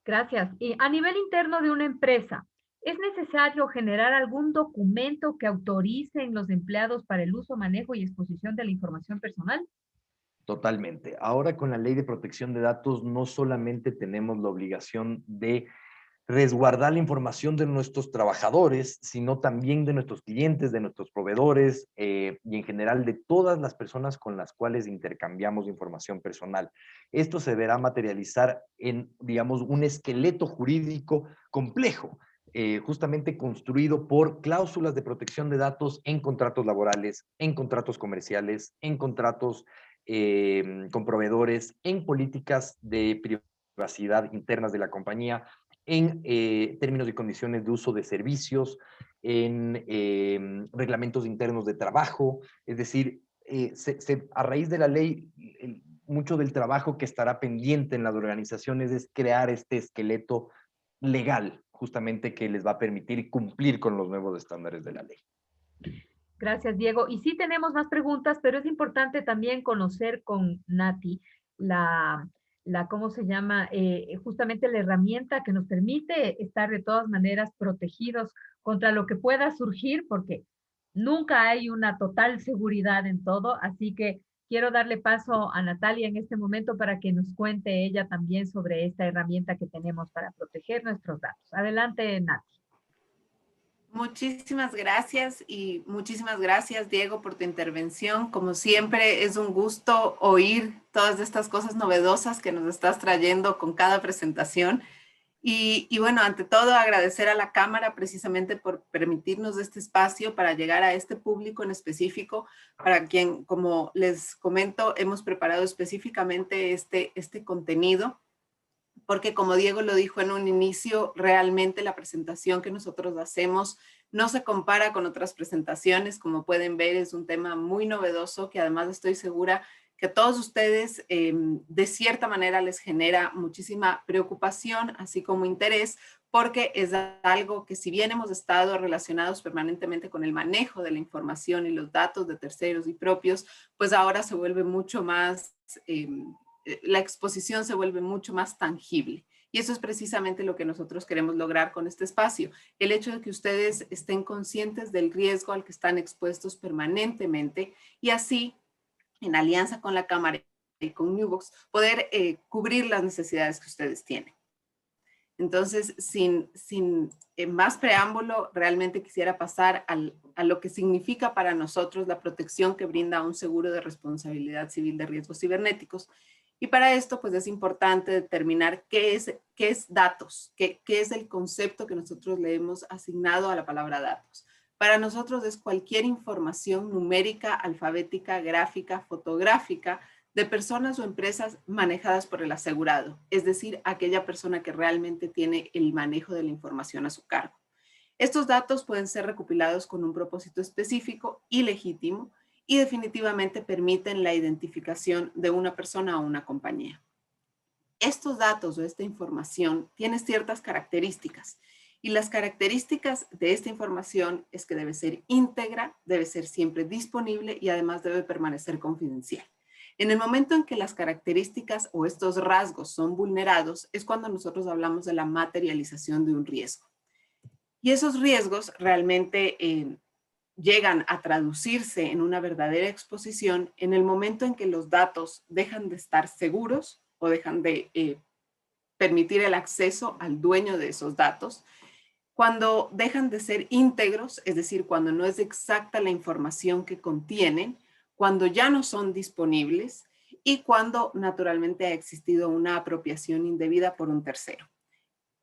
Gracias. Y a nivel interno de una empresa, ¿es necesario generar algún documento que autorice a los empleados para el uso, manejo y exposición de la información personal? Totalmente. Ahora con la ley de protección de datos no solamente tenemos la obligación de resguardar la información de nuestros trabajadores, sino también de nuestros clientes, de nuestros proveedores y en general de todas las personas con las cuales intercambiamos información personal. Esto se verá materializar en, digamos, un esqueleto jurídico complejo, justamente construido por cláusulas de protección de datos en contratos laborales, en contratos comerciales, en contratos con proveedores, en políticas de privacidad internas de la compañía, en términos y condiciones de uso de servicios, en reglamentos internos de trabajo, es decir, a raíz de la ley, mucho del trabajo que estará pendiente en las organizaciones es crear este esqueleto legal, justamente que les va a permitir cumplir con los nuevos estándares de la ley. Gracias, Diego. Y sí tenemos más preguntas, pero es importante también conocer con Nati ¿cómo se llama? Justamente la herramienta que nos permite estar de todas maneras protegidos contra lo que pueda surgir, porque nunca hay una total seguridad en todo. Así que quiero darle paso a Natalia en este momento para que nos cuente ella también sobre esta herramienta que tenemos para proteger nuestros datos. Adelante, Nati. Muchísimas gracias y muchísimas gracias, Diego, por tu intervención. Como siempre, es un gusto oír todas estas cosas novedosas que nos estás trayendo con cada presentación. Y bueno, ante todo, agradecer a la Cámara precisamente por permitirnos este espacio para llegar a este público en específico, para quien, como les comento, hemos preparado específicamente este contenido, porque como Diego lo dijo en un inicio, realmente la presentación que nosotros hacemos no se compara con otras presentaciones. Como pueden ver, es un tema muy novedoso que además estoy segura que a todos ustedes de cierta manera les genera muchísima preocupación, así como interés, porque es algo que si bien hemos estado relacionados permanentemente con el manejo de la información y los datos de terceros y propios, pues ahora se vuelve mucho más, la exposición se vuelve mucho más tangible. Y eso es precisamente lo que nosotros queremos lograr con este espacio. El hecho de que ustedes estén conscientes del riesgo al que están expuestos permanentemente y así, en alianza con la Cámara y con Newbox, poder cubrir las necesidades que ustedes tienen. Entonces, sin más preámbulo, realmente quisiera pasar a lo que significa para nosotros la protección que brinda un seguro de responsabilidad civil de riesgos cibernéticos. Y para esto, pues es importante determinar qué es datos, qué es el concepto que nosotros le hemos asignado a la palabra datos. Para nosotros es cualquier información numérica, alfabética, gráfica, fotográfica de personas o empresas manejadas por el asegurado, es decir, aquella persona que realmente tiene el manejo de la información a su cargo. Estos datos pueden ser recopilados con un propósito específico y legítimo y definitivamente permiten la identificación de una persona o una compañía. Estos datos o esta información tiene ciertas características y las características de esta información es que debe ser íntegra, debe ser siempre disponible y además debe permanecer confidencial. En el momento en que las características o estos rasgos son vulnerados es cuando nosotros hablamos de la materialización de un riesgo. Y esos riesgos realmente llegan a traducirse en una verdadera exposición en el momento en que los datos dejan de estar seguros o dejan de permitir el acceso al dueño de esos datos, cuando dejan de ser íntegros, es decir, cuando no es exacta la información que contienen, cuando ya no son disponibles y cuando naturalmente ha existido una apropiación indebida por un tercero.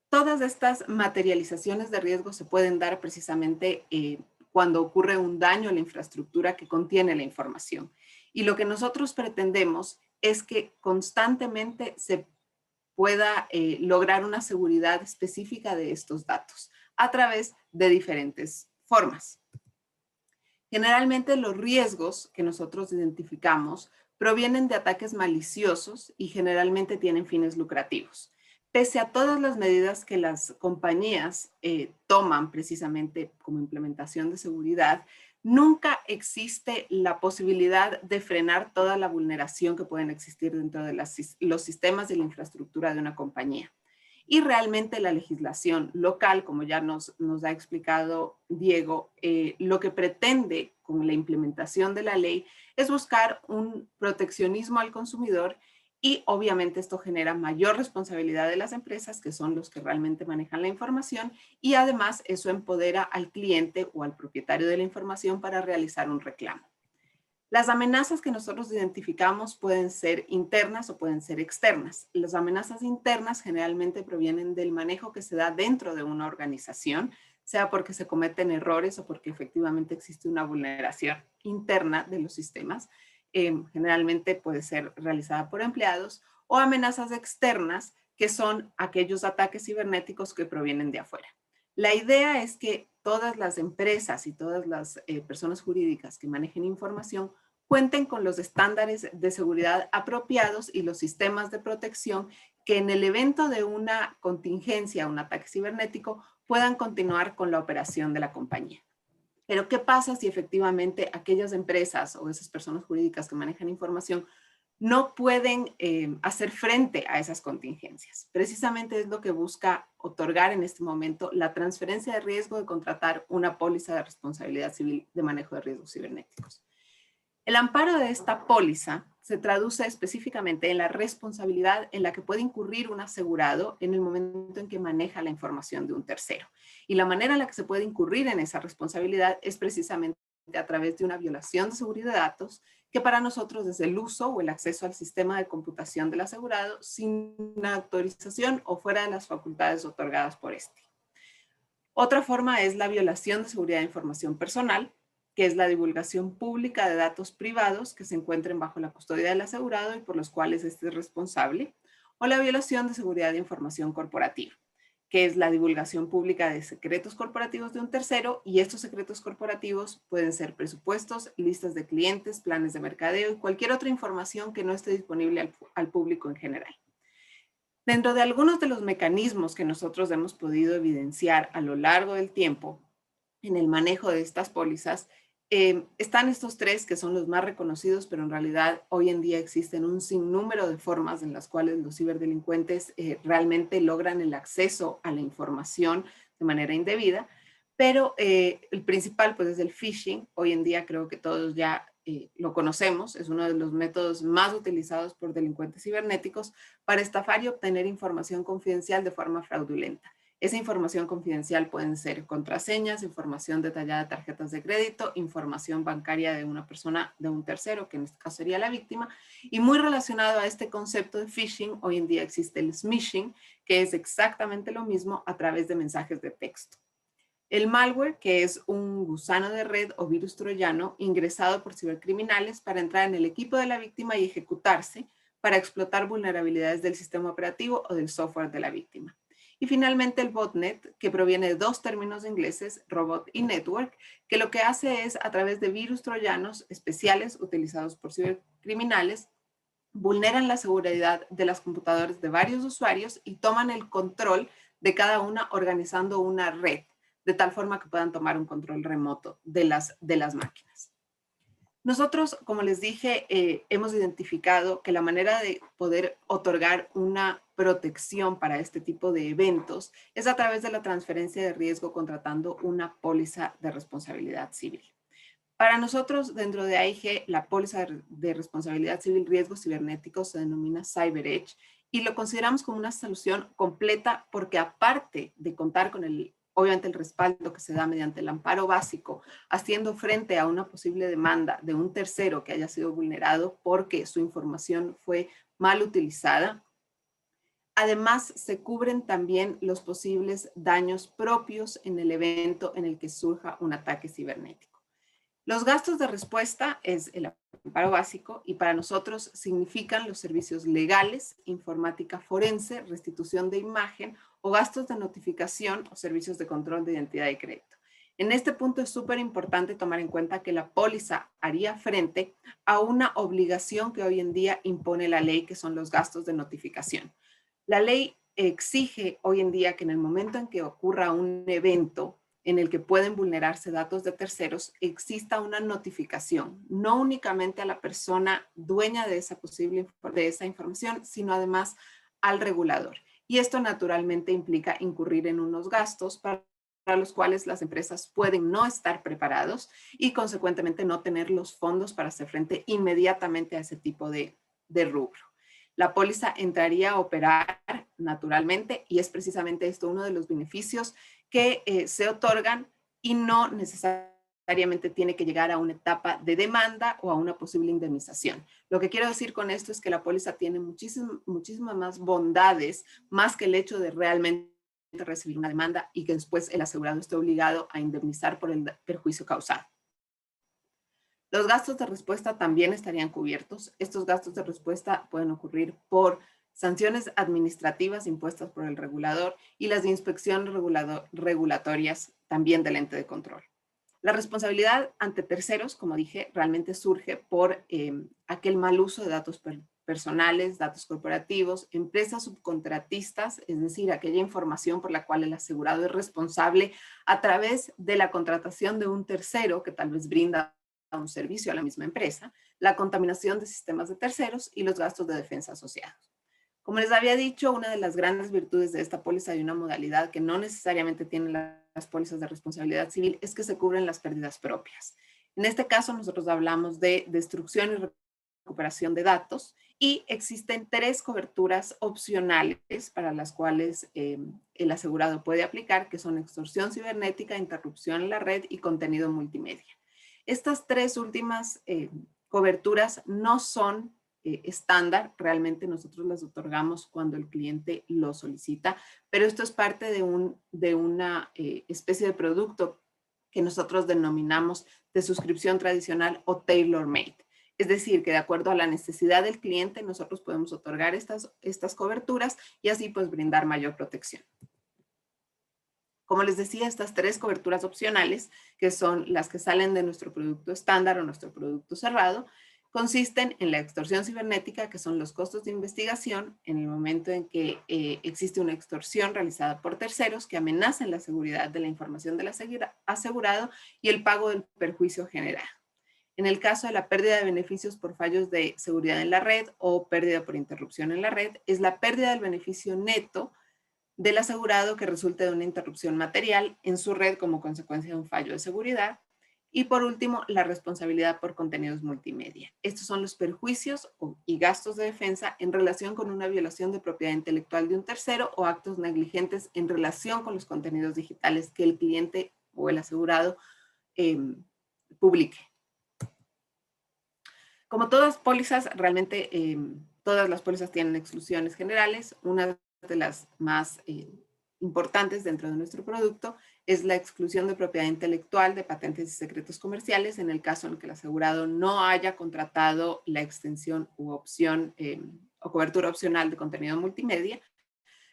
Todas estas materializaciones de riesgo se pueden dar precisamente cuando ocurre un daño a la infraestructura que contiene la información. Y lo que nosotros pretendemos es que constantemente se pueda lograr una seguridad específica de estos datos a través de diferentes formas. Generalmente los riesgos que nosotros identificamos provienen de ataques maliciosos y generalmente tienen fines lucrativos. Pese a todas las medidas que las compañías toman precisamente como implementación de seguridad, nunca existe la posibilidad de frenar toda la vulneración que pueden existir dentro de los sistemas de la infraestructura de una compañía. Y realmente la legislación local, como ya nos ha explicado Diego, lo que pretende con la implementación de la ley es buscar un proteccionismo al consumidor y obviamente esto genera mayor responsabilidad de las empresas, que son los que realmente manejan la información, y además eso empodera al cliente o al propietario de la información para realizar un reclamo. Las amenazas que nosotros identificamos pueden ser internas o pueden ser externas. Las amenazas internas generalmente provienen del manejo que se da dentro de una organización, sea porque se cometen errores o porque efectivamente existe una vulneración interna de los sistemas. Generalmente puede ser realizada por empleados, o amenazas externas, que son aquellos ataques cibernéticos que provienen de afuera. La idea es que todas las empresas y todas las personas jurídicas que manejen información cuenten con los estándares de seguridad apropiados y los sistemas de protección que en el evento de una contingencia, un ataque cibernético, puedan continuar con la operación de la compañía. Pero ¿qué pasa si efectivamente aquellas empresas o esas personas jurídicas que manejan información no pueden hacer frente a esas contingencias? Precisamente es lo que busca otorgar en este momento la transferencia de riesgo de contratar una póliza de responsabilidad civil de manejo de riesgos cibernéticos. El amparo de esta póliza se traduce específicamente en la responsabilidad en la que puede incurrir un asegurado en el momento en que maneja la información de un tercero. Y la manera en la que se puede incurrir en esa responsabilidad es precisamente a través de una violación de seguridad de datos, que para nosotros es el uso o el acceso al sistema de computación del asegurado sin una autorización o fuera de las facultades otorgadas por este. Otra forma es la violación de seguridad de información personal, que es la divulgación pública de datos privados que se encuentren bajo la custodia del asegurado y por los cuales éste es responsable, o la violación de seguridad de información corporativa, que es la divulgación pública de secretos corporativos de un tercero, y estos secretos corporativos pueden ser presupuestos, listas de clientes, planes de mercadeo y cualquier otra información que no esté disponible al público en general. Dentro de algunos de los mecanismos que nosotros hemos podido evidenciar a lo largo del tiempo en el manejo de estas pólizas, están estos tres que son los más reconocidos, pero en realidad hoy en día existen un sinnúmero de formas en las cuales los ciberdelincuentes realmente logran el acceso a la información de manera indebida, pero el principal pues es el phishing. Hoy en día creo que todos ya lo conocemos, es uno de los métodos más utilizados por delincuentes cibernéticos para estafar y obtener información confidencial de forma fraudulenta. Esa información confidencial pueden ser contraseñas, información detallada de tarjetas de crédito, información bancaria de una persona, de un tercero, que en este caso sería la víctima. Y muy relacionado a este concepto de phishing, hoy en día existe el smishing, que es exactamente lo mismo a través de mensajes de texto. El malware, que es un gusano de red o virus troyano ingresado por cibercriminales para entrar en el equipo de la víctima y ejecutarse para explotar vulnerabilidades del sistema operativo o del software de la víctima. Y finalmente el botnet, que proviene de dos términos ingleses, robot y network, que lo que hace es, a través de virus troyanos especiales utilizados por cibercriminales, vulneran la seguridad de las computadoras de varios usuarios y toman el control de cada una organizando una red, de tal forma que puedan tomar un control remoto de las máquinas. Nosotros, como les dije, hemos identificado que la manera de poder otorgar una protección para este tipo de eventos es a través de la transferencia de riesgo contratando una póliza de responsabilidad civil. Para nosotros, dentro de AIG, la póliza de responsabilidad civil riesgo cibernético se denomina CyberEdge y lo consideramos como una solución completa porque aparte de contar con obviamente el respaldo que se da mediante el amparo básico, haciendo frente a una posible demanda de un tercero que haya sido vulnerado porque su información fue mal utilizada, además se cubren también los posibles daños propios en el evento en el que surja un ataque cibernético. Los gastos de respuesta es el amparo básico y para nosotros significan los servicios legales, informática forense, restitución de imagen o gastos de notificación o servicios de control de identidad y crédito. En este punto es súper importante tomar en cuenta que la póliza haría frente a una obligación que hoy en día impone la ley, que son los gastos de notificación. La ley exige hoy en día que en el momento en que ocurra un evento en el que pueden vulnerarse datos de terceros, exista una notificación, no únicamente a la persona dueña de esa información, sino además al regulador. Y esto naturalmente implica incurrir en unos gastos para los cuales las empresas pueden no estar preparados y consecuentemente no tener los fondos para hacer frente inmediatamente a ese tipo de rubro. La póliza entraría a operar naturalmente y es precisamente esto uno de los beneficios que se otorgan y no necesariamente tiene que llegar a una etapa de demanda o a una posible indemnización. Lo que quiero decir con esto es que la póliza tiene muchísimas más bondades, más que el hecho de realmente recibir una demanda y que después el asegurado esté obligado a indemnizar por el perjuicio causado. Los gastos de respuesta también estarían cubiertos. Estos gastos de respuesta pueden ocurrir por sanciones administrativas impuestas por el regulador y las de inspección regulatorias también del ente de control. La responsabilidad ante terceros, como dije, realmente surge por aquel mal uso de datos personales, datos corporativos, empresas subcontratistas, es decir, aquella información por la cual el asegurado es responsable a través de la contratación de un tercero que tal vez brinda un servicio a la misma empresa, la contaminación de sistemas de terceros y los gastos de defensa asociados. Como les había dicho, una de las grandes virtudes de esta póliza y una modalidad que no necesariamente tienen las pólizas de responsabilidad civil es que se cubren las pérdidas propias. En este caso, nosotros hablamos de destrucción y recuperación de datos y existen 3 coberturas opcionales para las cuales el asegurado puede aplicar, que son extorsión cibernética, interrupción en la red y contenido multimedia. Estas 3 últimas coberturas no son estándar, realmente nosotros las otorgamos cuando el cliente lo solicita, pero esto es parte de una especie de producto que nosotros denominamos de suscripción tradicional o tailor-made. Es decir, que de acuerdo a la necesidad del cliente, nosotros podemos otorgar estas coberturas y así pues brindar mayor protección. Como les decía, estas 3 coberturas opcionales, que son las que salen de nuestro producto estándar o nuestro producto cerrado, consisten en la extorsión cibernética, que son los costos de investigación en el momento en que existe una extorsión realizada por terceros que amenazan la seguridad de la información del asegurado y el pago del perjuicio generado. En el caso de la pérdida de beneficios por fallos de seguridad en la red o pérdida por interrupción en la red, es la pérdida del beneficio neto del asegurado que resulte de una interrupción material en su red como consecuencia de un fallo de seguridad. Y por último, la responsabilidad por contenidos multimedia. Estos son los perjuicios y gastos de defensa en relación con una violación de propiedad intelectual de un tercero o actos negligentes en relación con los contenidos digitales que el cliente o el asegurado publique. Como todas pólizas, realmente todas las pólizas tienen exclusiones generales. Una de las más importantes dentro de nuestro producto es la exclusión de propiedad intelectual de patentes y secretos comerciales en el caso en que el asegurado no haya contratado la extensión u opción o cobertura opcional de contenido multimedia,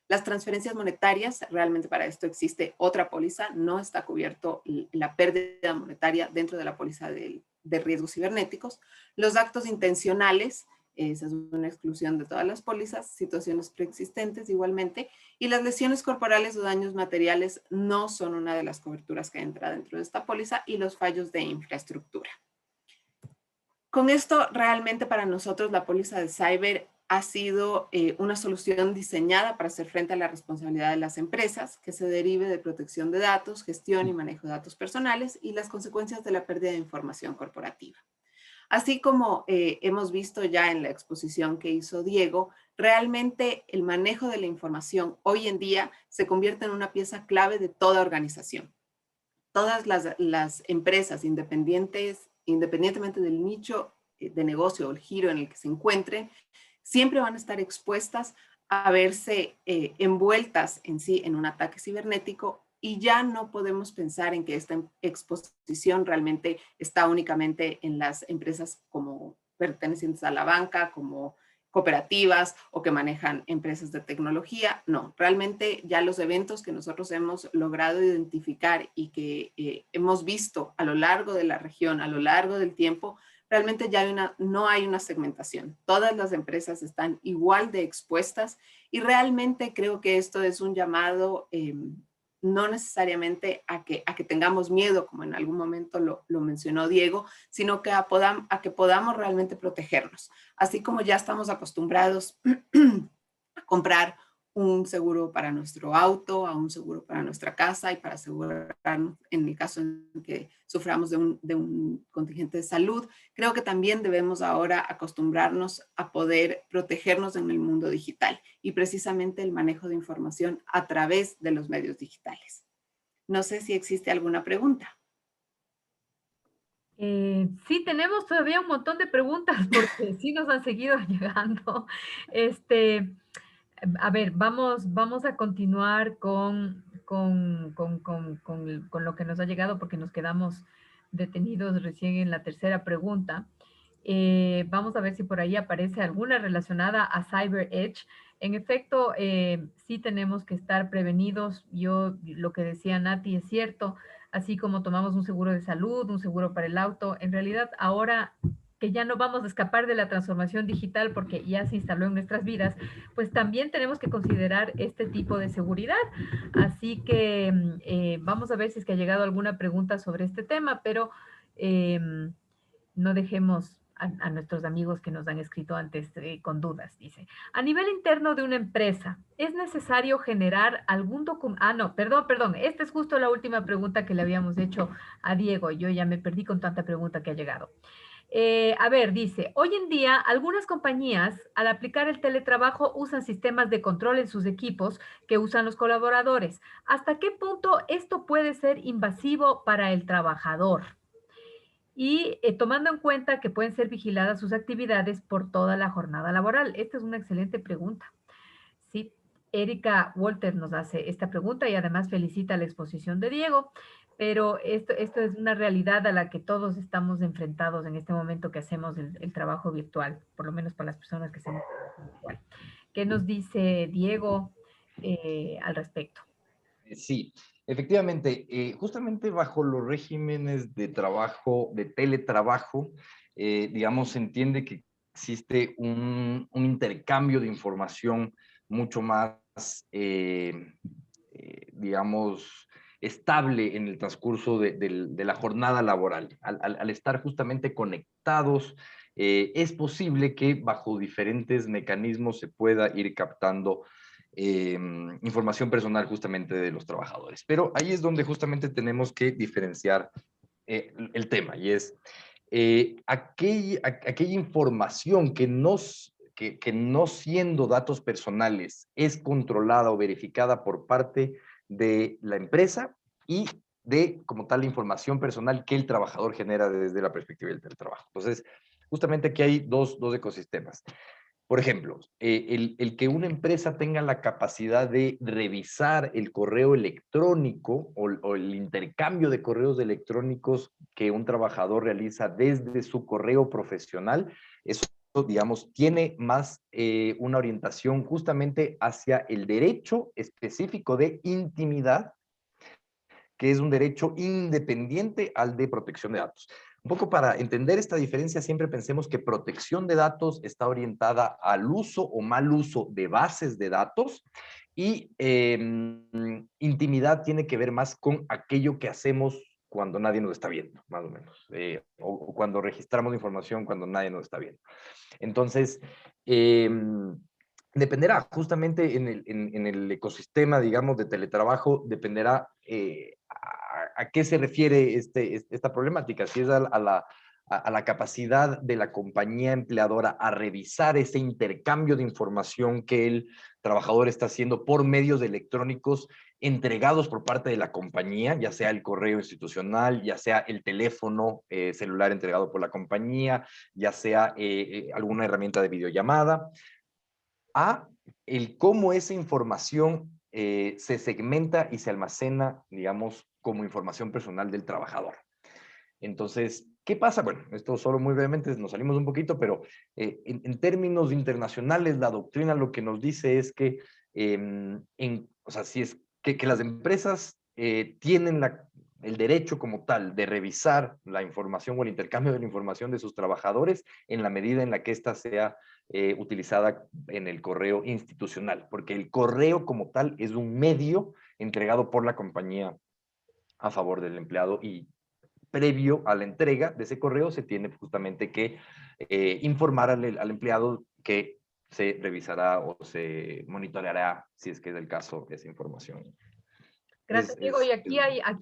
Las transferencias monetarias, realmente para esto existe otra póliza, no está cubierto la pérdida monetaria dentro de la póliza de riesgos cibernéticos. Los actos intencionales, esa es una exclusión de todas las pólizas, situaciones preexistentes igualmente, y las lesiones corporales o daños materiales no son una de las coberturas que entra dentro de esta póliza, y los fallos de infraestructura. Con esto, realmente para nosotros la póliza de cyber ha sido una solución diseñada para hacer frente a la responsabilidad de las empresas que se derive de protección de datos, gestión y manejo de datos personales y las consecuencias de la pérdida de información corporativa. Así como hemos visto ya en la exposición que hizo Diego, realmente el manejo de la información hoy en día se convierte en una pieza clave de toda organización. Todas las empresas independientemente del nicho de negocio o el giro en el que se encuentren, siempre van a estar expuestas a verse envueltas en sí en un ataque cibernético, y ya no podemos pensar en que esta exposición realmente está únicamente en las empresas como pertenecientes a la banca, como cooperativas o que manejan empresas de tecnología. No, realmente ya los eventos que nosotros hemos logrado identificar y que hemos visto a lo largo de la región, a lo largo del tiempo, realmente ya no hay una segmentación. Todas las empresas están igual de expuestas, y realmente creo que esto es un llamado no necesariamente a que tengamos miedo, como en algún momento lo mencionó Diego, sino que a que podamos realmente protegernos. Así como ya estamos acostumbrados a comprar un seguro para nuestro auto, a un seguro para nuestra casa y para asegurarnos en el caso en que suframos de un contingente de salud, creo que también debemos ahora acostumbrarnos a poder protegernos en el mundo digital y precisamente el manejo de información a través de los medios digitales. No sé si existe alguna pregunta. Sí, tenemos todavía un montón de preguntas porque sí nos han seguido llegando. A ver, vamos a continuar con lo que nos ha llegado porque nos quedamos detenidos recién en la tercera pregunta. Vamos a ver si por ahí aparece alguna relacionada a Cyber Edge. En efecto, sí tenemos que estar prevenidos. Lo que decía Nati es cierto, así como tomamos un seguro de salud, un seguro para el auto, en realidad ahora que ya no vamos a escapar de la transformación digital porque ya se instaló en nuestras vidas, pues también tenemos que considerar este tipo de seguridad. Así que vamos a ver si es que ha llegado alguna pregunta sobre este tema, pero no dejemos a nuestros amigos que nos han escrito antes con dudas. Dice, a nivel interno de una empresa, ¿es necesario generar algún documento? Ah, no, perdón. Esta es justo la última pregunta que le habíamos hecho a Diego. Yo ya me perdí con tanta pregunta que ha llegado. A ver, dice, hoy en día algunas compañías al aplicar el teletrabajo usan sistemas de control en sus equipos que usan los colaboradores. ¿Hasta qué punto esto puede ser invasivo para el trabajador? Y tomando en cuenta que pueden ser vigiladas sus actividades por toda la jornada laboral. Esta es una excelente pregunta. Sí, Erika Walter nos hace esta pregunta y además felicita la exposición de Diego, pero esto es una realidad a la que todos estamos enfrentados en este momento que hacemos el trabajo virtual, por lo menos para las personas que hacemos trabajo virtual. ¿Qué nos dice Diego al respecto? Sí, efectivamente, justamente bajo los regímenes de trabajo, de teletrabajo, digamos, se entiende que existe un intercambio de información mucho más, digamos, estable en el transcurso de la jornada laboral. Al estar justamente conectados, es posible que bajo diferentes mecanismos se pueda ir captando información personal justamente de los trabajadores. Pero ahí es donde justamente tenemos que diferenciar el tema, y es aquella información que no siendo datos personales es controlada o verificada por parte de la empresa y de como tal la información personal que el trabajador genera desde la perspectiva del trabajo. Entonces, justamente aquí hay dos ecosistemas. Por ejemplo, el que una empresa tenga la capacidad de revisar el correo electrónico o el intercambio de correos electrónicos que un trabajador realiza desde su correo profesional, eso digamos, tiene más una orientación justamente hacia el derecho específico de intimidad, que es un derecho independiente al de protección de datos. Un poco para entender esta diferencia, siempre pensemos que protección de datos está orientada al uso o mal uso de bases de datos y intimidad tiene que ver más con aquello que hacemos cuando nadie nos está viendo, más o menos, o cuando registramos información cuando nadie nos está viendo. Entonces, dependerá justamente en el ecosistema, digamos, de teletrabajo, dependerá a qué se refiere esta problemática, si es a la capacidad de la compañía empleadora a revisar ese intercambio de información que el trabajador está haciendo por medios electrónicos entregados por parte de la compañía, ya sea el correo institucional, ya sea el teléfono celular entregado por la compañía, ya sea alguna herramienta de videollamada, a el cómo esa información se segmenta y se almacena, digamos, como información personal del trabajador. Entonces, ¿qué pasa? Bueno, esto solo muy brevemente, nos salimos un poquito, pero en términos internacionales, la doctrina lo que nos dice es que, o sea, si es que las empresas tienen el derecho como tal de revisar la información o el intercambio de la información de sus trabajadores en la medida en la que ésta sea utilizada en el correo institucional, porque el correo como tal es un medio entregado por la compañía a favor del empleado y previo a la entrega de ese correo se tiene justamente que informar al empleado que se revisará o se monitoreará, si es que es el caso, esa información. Gracias, Diego. Y aquí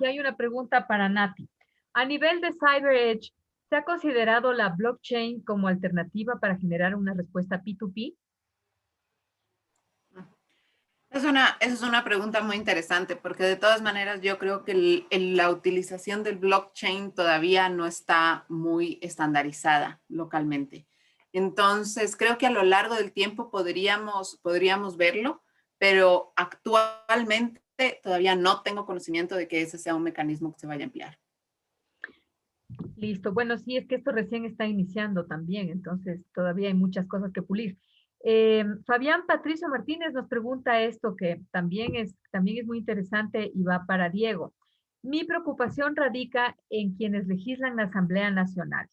hay una pregunta para Nati. A nivel de Cyber Edge, ¿se ha considerado la blockchain como alternativa para generar una respuesta P2P? Esa es una pregunta muy interesante porque de todas maneras yo creo que la utilización del blockchain todavía no está muy estandarizada localmente. Entonces, creo que a lo largo del tiempo podríamos verlo, pero actualmente todavía no tengo conocimiento de que ese sea un mecanismo que se vaya a emplear. Listo. Bueno, sí, es que esto recién está iniciando también, entonces todavía hay muchas cosas que pulir. Fabián Patricio Martínez nos pregunta esto que también es muy interesante y va para Diego. Mi preocupación radica en quienes legislan la Asamblea Nacional.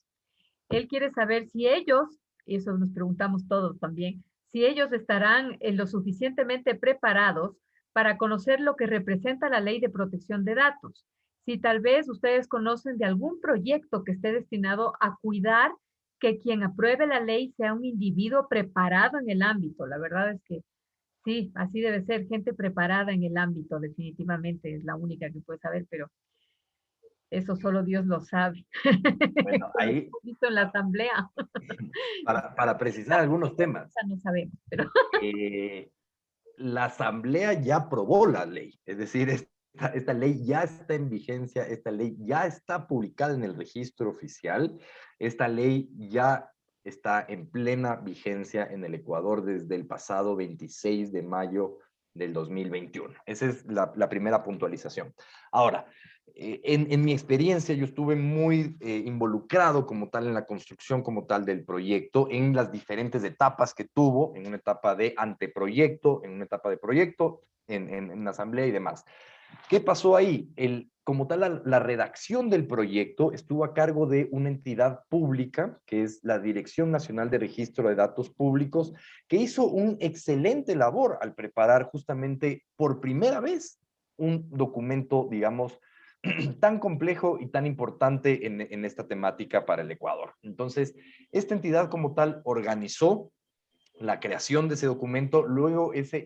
Él quiere saber si ellos, y eso nos preguntamos todos también, si ellos estarán lo suficientemente preparados para conocer lo que representa la Ley de Protección de Datos. Si tal vez ustedes conocen de algún proyecto que esté destinado a cuidar que quien apruebe la ley sea un individuo preparado en el ámbito. La verdad es que sí, así debe ser, gente preparada en el ámbito, definitivamente es la única que puede saber, pero eso solo Dios lo sabe. Bueno, ahí, Visto en la asamblea. para precisar algunos temas, No sabemos, pero eh, la Asamblea ya aprobó la ley, es decir, esta ley ya está en vigencia, esta ley ya está publicada en el registro oficial, esta ley ya está en plena vigencia en el Ecuador desde el pasado 26 de mayo del 2021. Esa es la primera puntualización. Ahora, en mi experiencia yo estuve muy involucrado como tal en la construcción como tal del proyecto, en las diferentes etapas que tuvo, en una etapa de anteproyecto, en una etapa de proyecto, en la asamblea y demás. ¿Qué pasó ahí? Como tal, la redacción del proyecto estuvo a cargo de una entidad pública, que es la Dirección Nacional de Registro de Datos Públicos, que hizo un excelente labor al preparar justamente por primera vez un documento, digamos, tan complejo y tan importante en esta temática para el Ecuador. Entonces, esta entidad como tal organizó la creación de ese documento, luego ese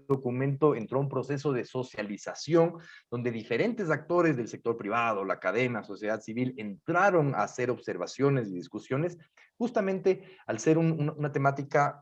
documento entró a un proceso de socialización donde diferentes actores del sector privado, la academia, sociedad civil, entraron a hacer observaciones y discusiones, justamente al ser una temática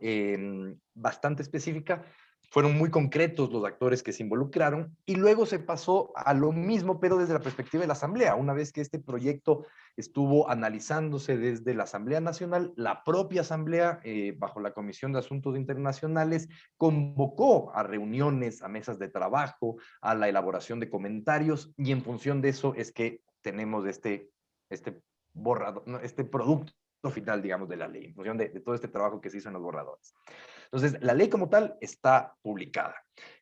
bastante específica. Fueron muy concretos los actores que se involucraron y luego se pasó a lo mismo, pero desde la perspectiva de la Asamblea. Una vez que este proyecto estuvo analizándose desde la Asamblea Nacional, la propia Asamblea, bajo la Comisión de Asuntos Internacionales, convocó a reuniones, a mesas de trabajo, a la elaboración de comentarios, y en función de eso es que tenemos este producto final, digamos, de la ley, en función de todo este trabajo que se hizo en los borradores. Entonces, la ley como tal está publicada.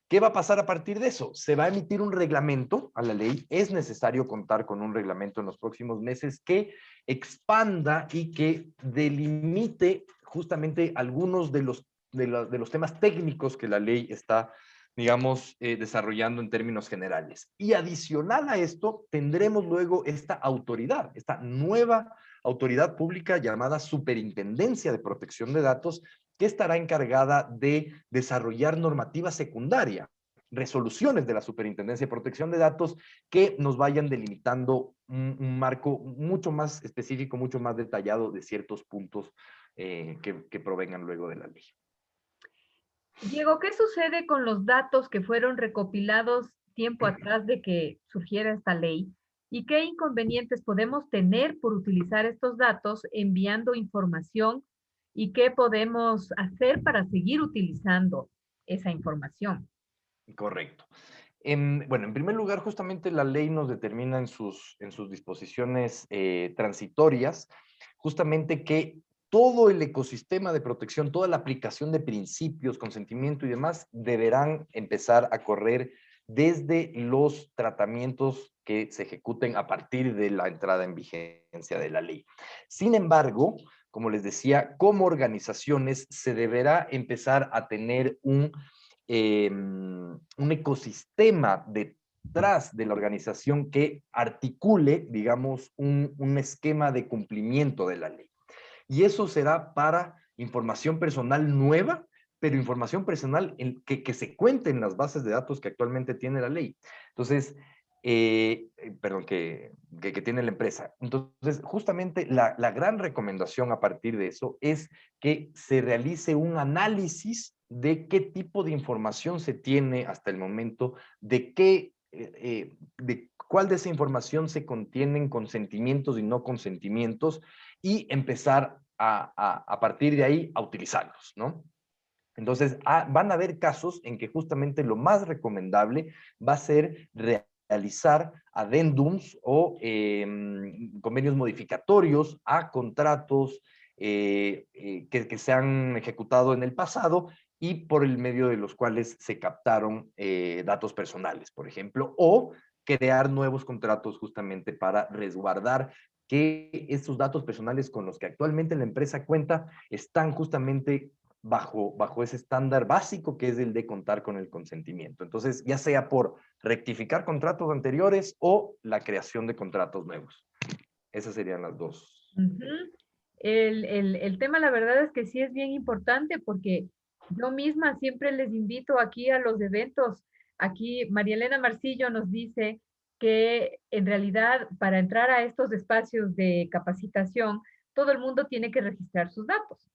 ¿Qué va a pasar a partir de eso? Se va a emitir un reglamento a la ley. Es necesario contar con un reglamento en los próximos meses que expanda y que delimite justamente algunos de los temas técnicos que la ley está, digamos, desarrollando en términos generales. Y adicional a esto, tendremos luego esta autoridad, esta nueva autoridad pública llamada Superintendencia de Protección de Datos, que estará encargada de desarrollar normativa secundaria, resoluciones de la Superintendencia de Protección de Datos que nos vayan delimitando un marco mucho más específico, mucho más detallado de ciertos puntos que provengan luego de la ley. Diego, ¿qué sucede con los datos que fueron recopilados tiempo atrás de que surgiera esta ley? ¿Y qué inconvenientes podemos tener por utilizar estos datos enviando información? ¿Y qué podemos hacer para seguir utilizando esa información? Correcto. Bueno, en primer lugar, justamente la ley nos determina en sus disposiciones transitorias, justamente que todo el ecosistema de protección, toda la aplicación de principios, consentimiento y demás, deberán empezar a correr desde los tratamientos que se ejecuten a partir de la entrada en vigencia de la ley. Sin embargo, como les decía, como organizaciones se deberá empezar a tener un ecosistema detrás de la organización que articule, digamos, un esquema de cumplimiento de la ley. Y eso será para información personal nueva, pero información personal que se cuente en las bases de datos que actualmente tiene la ley. Entonces, perdón, que tiene la empresa. Entonces, justamente la gran recomendación a partir de eso es que se realice un análisis de qué tipo de información se tiene hasta el momento, de cuál de esa información se contienen consentimientos y no consentimientos, y empezar a partir de ahí a utilizarlos, ¿no? Entonces, van a haber casos en que justamente lo más recomendable va a ser realizar adendums o convenios modificatorios a contratos que se han ejecutado en el pasado y por el medio de los cuales se captaron datos personales, por ejemplo, o crear nuevos contratos justamente para resguardar que estos datos personales con los que actualmente la empresa cuenta están justamente bajo ese estándar básico que es el de contar con el consentimiento. Entonces, ya sea por rectificar contratos anteriores o la creación de contratos nuevos. Esas serían las dos. El tema, la verdad es que sí es bien importante porque yo misma siempre les invito aquí a los eventos. Aquí María Elena Marcillo nos dice que en realidad para entrar a estos espacios de capacitación, todo el mundo tiene que registrar sus datos.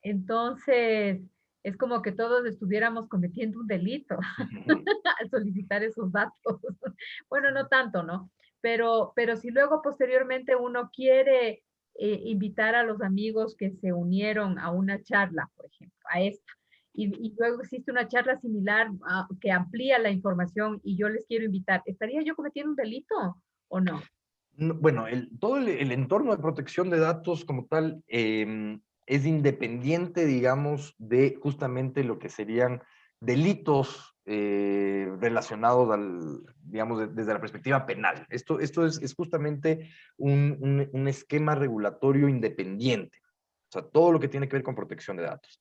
Entonces, es como que todos estuviéramos cometiendo un delito al solicitar esos datos. Bueno, no tanto, ¿no? Pero si luego posteriormente uno quiere invitar a los amigos que se unieron a una charla, por ejemplo, a esta, y luego existe una charla similar que amplía la información y yo les quiero invitar, ¿estaría yo cometiendo un delito o no? Bueno, todo el entorno de protección de datos como tal es independiente, digamos, de justamente lo que serían delitos relacionados digamos, desde la perspectiva penal. Esto es justamente un esquema regulatorio independiente. O sea, todo lo que tiene que ver con protección de datos.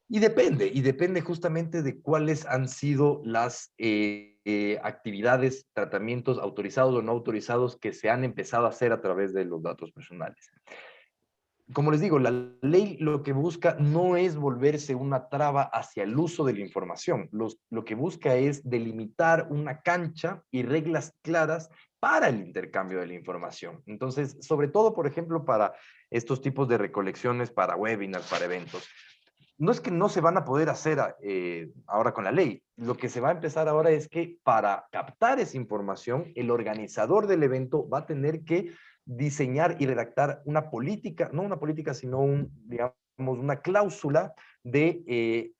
Y depende justamente de cuáles han sido las actividades, tratamientos autorizados o no autorizados que se han empezado a hacer a través de los datos personales. Como les digo, la ley lo que busca no es volverse una traba hacia el uso de la información. Lo que busca es delimitar una cancha y reglas claras para el intercambio de la información. Entonces, sobre todo, por ejemplo, para estos tipos de recolecciones, para webinars, para eventos, no es que no se van a poder hacer ahora con la ley. Lo que se va a empezar ahora es que para captar esa información, el organizador del evento va a tener que diseñar y redactar una política, no una política, sino digamos, una cláusula de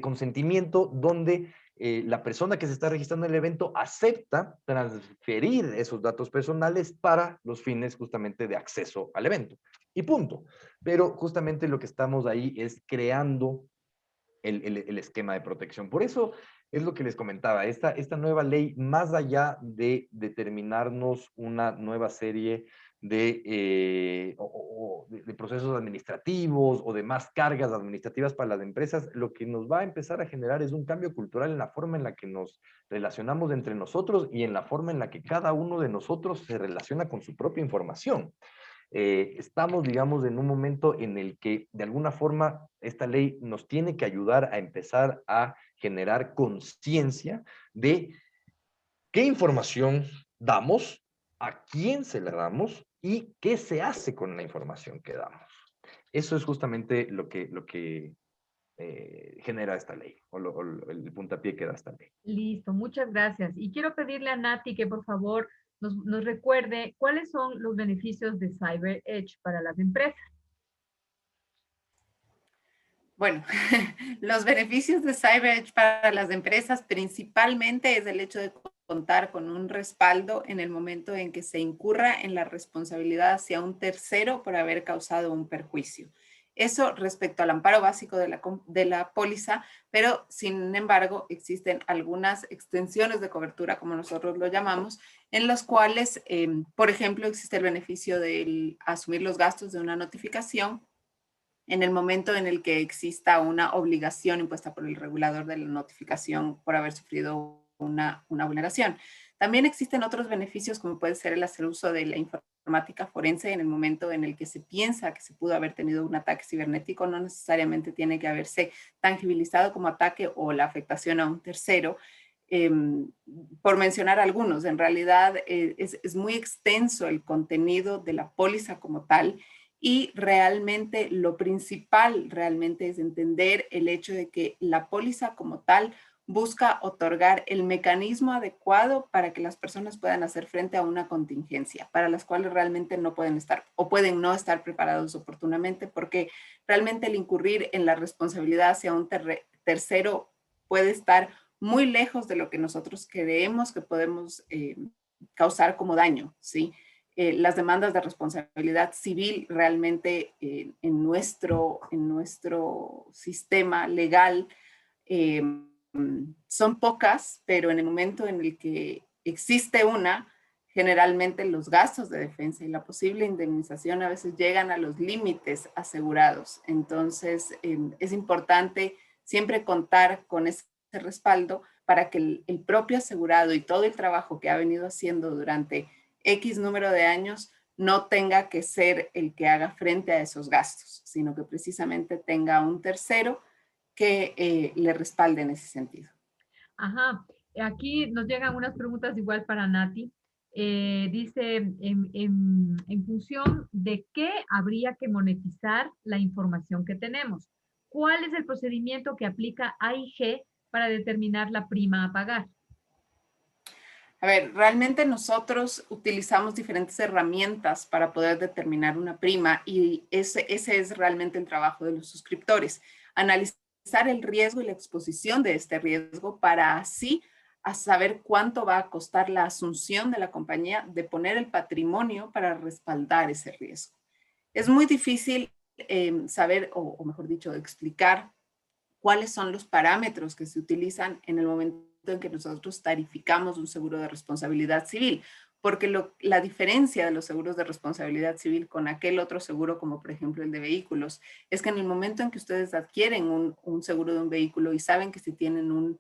consentimiento donde la persona que se está registrando en el evento acepta transferir esos datos personales para los fines justamente de acceso al evento. Y punto. Pero justamente lo que estamos ahí es creando el esquema de protección. Por eso es lo que les comentaba, esta nueva ley, más allá de determinarnos una nueva serie de procesos administrativos o de más cargas administrativas para las empresas, lo que nos va a empezar a generar es un cambio cultural en la forma en la que nos relacionamos entre nosotros y en la forma en la que cada uno de nosotros se relaciona con su propia información. Estamos, digamos, en un momento en el que, de alguna forma, esta ley nos tiene que ayudar a empezar a generar conciencia de qué información damos, a quién se la damos y qué se hace con la información que damos. Eso es justamente lo que genera esta ley, o el puntapié que da esta ley. Listo, muchas gracias. Y quiero pedirle a Nati que por favor nos recuerde cuáles son los beneficios de Cyber Edge para las empresas. Bueno, los beneficios de CyberEdge para las empresas principalmente es el hecho de contar con un respaldo en el momento en que se incurra en la responsabilidad hacia un tercero por haber causado un perjuicio. Eso respecto al amparo básico de la póliza, pero sin embargo existen algunas extensiones de cobertura, como nosotros lo llamamos, en los cuales, por ejemplo, existe el beneficio de asumir los gastos de una notificación en el momento en el que exista una obligación impuesta por el regulador de la notificación por haber sufrido una vulneración. También existen otros beneficios, como puede ser el hacer uso de la informática forense en el momento en el que se piensa que se pudo haber tenido un ataque cibernético. No necesariamente tiene que haberse tangibilizado como ataque o la afectación a un tercero. Por mencionar algunos, en realidad es muy extenso el contenido de la póliza como tal. Y realmente lo principal realmente es entender el hecho de que la póliza como tal busca otorgar el mecanismo adecuado para que las personas puedan hacer frente a una contingencia, para las cuales realmente no pueden estar o pueden no estar preparados oportunamente, porque realmente el incurrir en la responsabilidad hacia un tercero puede estar muy lejos de lo que nosotros creemos que podemos causar como daño, ¿sí? Las demandas de responsabilidad civil realmente en nuestro sistema legal son pocas, pero en el momento en el que existe una, generalmente los gastos de defensa y la posible indemnización a veces llegan a los límites asegurados. Entonces, es importante siempre contar con ese respaldo para que el propio asegurado y todo el trabajo que ha venido haciendo durante X número de años no tenga que ser el que haga frente a esos gastos, sino que precisamente tenga un tercero que le respalde en ese sentido. Ajá, aquí nos llegan unas preguntas igual para Nati. Dice, en función de qué habría que monetizar la información que tenemos. ¿Cuál es el procedimiento que aplica AIG para determinar la prima a pagar? A ver, realmente nosotros utilizamos diferentes herramientas para poder determinar una prima y ese es realmente el trabajo de los suscriptores. Analizar el riesgo y la exposición de este riesgo para así a saber cuánto va a costar la asunción de la compañía de poner el patrimonio para respaldar ese riesgo. Es muy difícil saber, o mejor dicho, explicar cuáles son los parámetros que se utilizan en el momento en que nosotros tarificamos un seguro de responsabilidad civil, porque la diferencia de los seguros de responsabilidad civil con aquel otro seguro, como por ejemplo el de vehículos, es que en el momento en que ustedes adquieren un seguro de un vehículo y saben que si tienen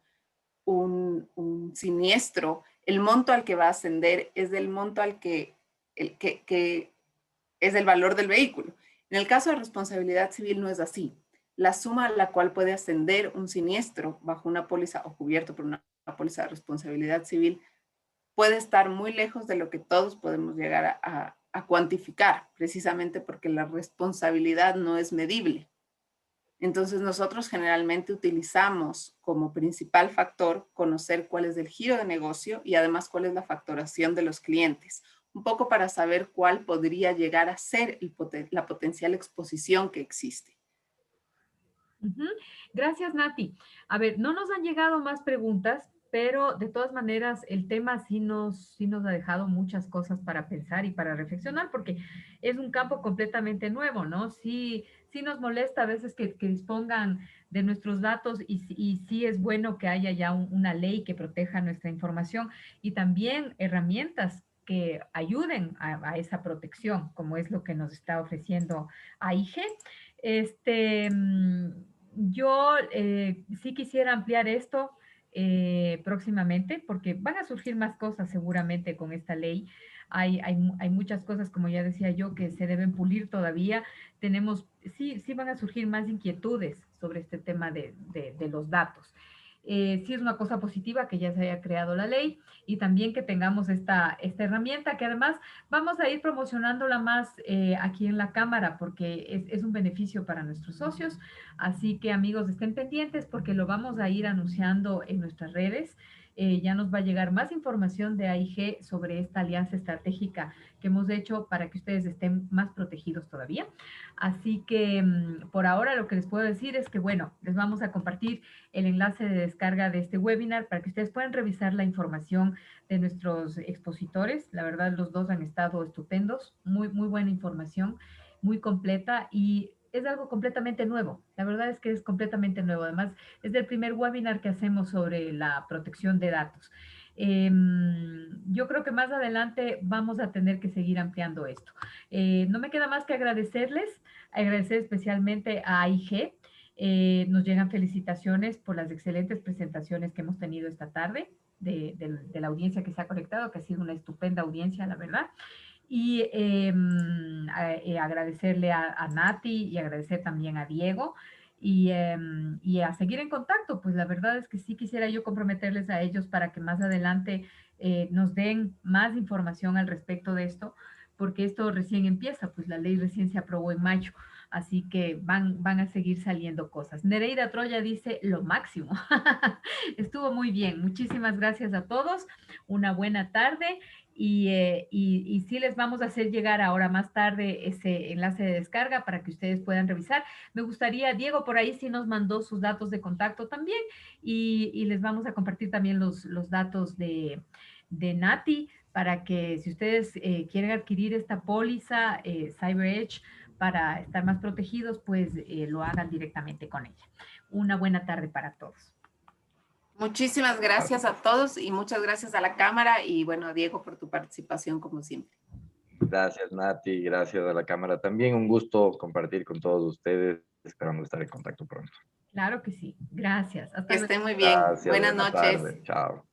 un siniestro, el monto al que va a ascender es del monto al que es el valor del vehículo. En el caso de responsabilidad civil no es así. La suma a la cual puede ascender un siniestro bajo una póliza o cubierto por una póliza de responsabilidad civil puede estar muy lejos de lo que todos podemos llegar a cuantificar, precisamente porque la responsabilidad no es medible. Entonces nosotros generalmente utilizamos como principal factor conocer cuál es el giro de negocio y además cuál es la facturación de los clientes, un poco para saber cuál podría llegar a ser la potencial exposición que existe. Ujú. Gracias, Nati. A ver, no nos han llegado más preguntas, pero de todas maneras el tema sí nos ha dejado muchas cosas para pensar y para reflexionar, porque es un campo completamente nuevo, ¿no? Sí, sí nos molesta a veces que dispongan de nuestros datos y sí es bueno que haya ya una ley que proteja nuestra información y también herramientas que ayuden a esa protección, como es lo que nos está ofreciendo AIG. Yo sí quisiera ampliar esto próximamente, porque van a surgir más cosas seguramente con esta ley. Hay muchas cosas, como ya decía yo, que se deben pulir todavía. Sí van a surgir más inquietudes sobre este tema de los datos. Sí es una cosa positiva que ya se haya creado la ley y también que tengamos esta herramienta que además vamos a ir promocionándola más aquí en la Cámara porque es un beneficio para nuestros socios. Así que amigos, estén pendientes porque lo vamos a ir anunciando en nuestras redes. Ya nos va a llegar más información de AIG sobre esta alianza estratégica que hemos hecho para que ustedes estén más protegidos todavía. Así que por ahora lo que les puedo decir es que, bueno, les vamos a compartir el enlace de descarga de este webinar para que ustedes puedan revisar la información de nuestros expositores. La verdad, los dos han estado estupendos, muy buena información, muy completa y es algo completamente nuevo. La verdad es que es completamente nuevo. Además, es el primer webinar que hacemos sobre la protección de datos. Yo creo que más adelante vamos a tener que seguir ampliando esto. No me queda más que agradecerles, agradecer especialmente a AIG. Nos llegan felicitaciones por las excelentes presentaciones que hemos tenido esta tarde de la audiencia que se ha conectado, que ha sido una estupenda audiencia, la verdad. Y agradecerle a Nati y agradecer también a Diego y a seguir en contacto. Pues la verdad es que sí quisiera yo comprometerles a ellos para que más adelante nos den más información al respecto de esto, porque esto recién empieza, pues la ley recién se aprobó en mayo. Así que van a seguir saliendo cosas. Nereida Troya dice lo máximo. Estuvo muy bien. Muchísimas gracias a todos. Una buena tarde. Y sí les vamos a hacer llegar ahora más tarde ese enlace de descarga para que ustedes puedan revisar. Me gustaría, Diego, por ahí sí nos mandó sus datos de contacto también y les vamos a compartir también los datos de Nati para que si ustedes quieren adquirir esta póliza CyberEdge para estar más protegidos, pues lo hagan directamente con ella. Una buena tarde para todos. Muchísimas gracias a todos y muchas gracias a la Cámara y bueno, Diego, por tu participación como siempre. Gracias, Nati. Gracias a la Cámara también. Un gusto compartir con todos ustedes. Esperamos estar en contacto pronto. Claro que sí. Gracias. Hasta Que luego. estén muy bien. Gracias. Buenas Buena noches. tarde. Chao.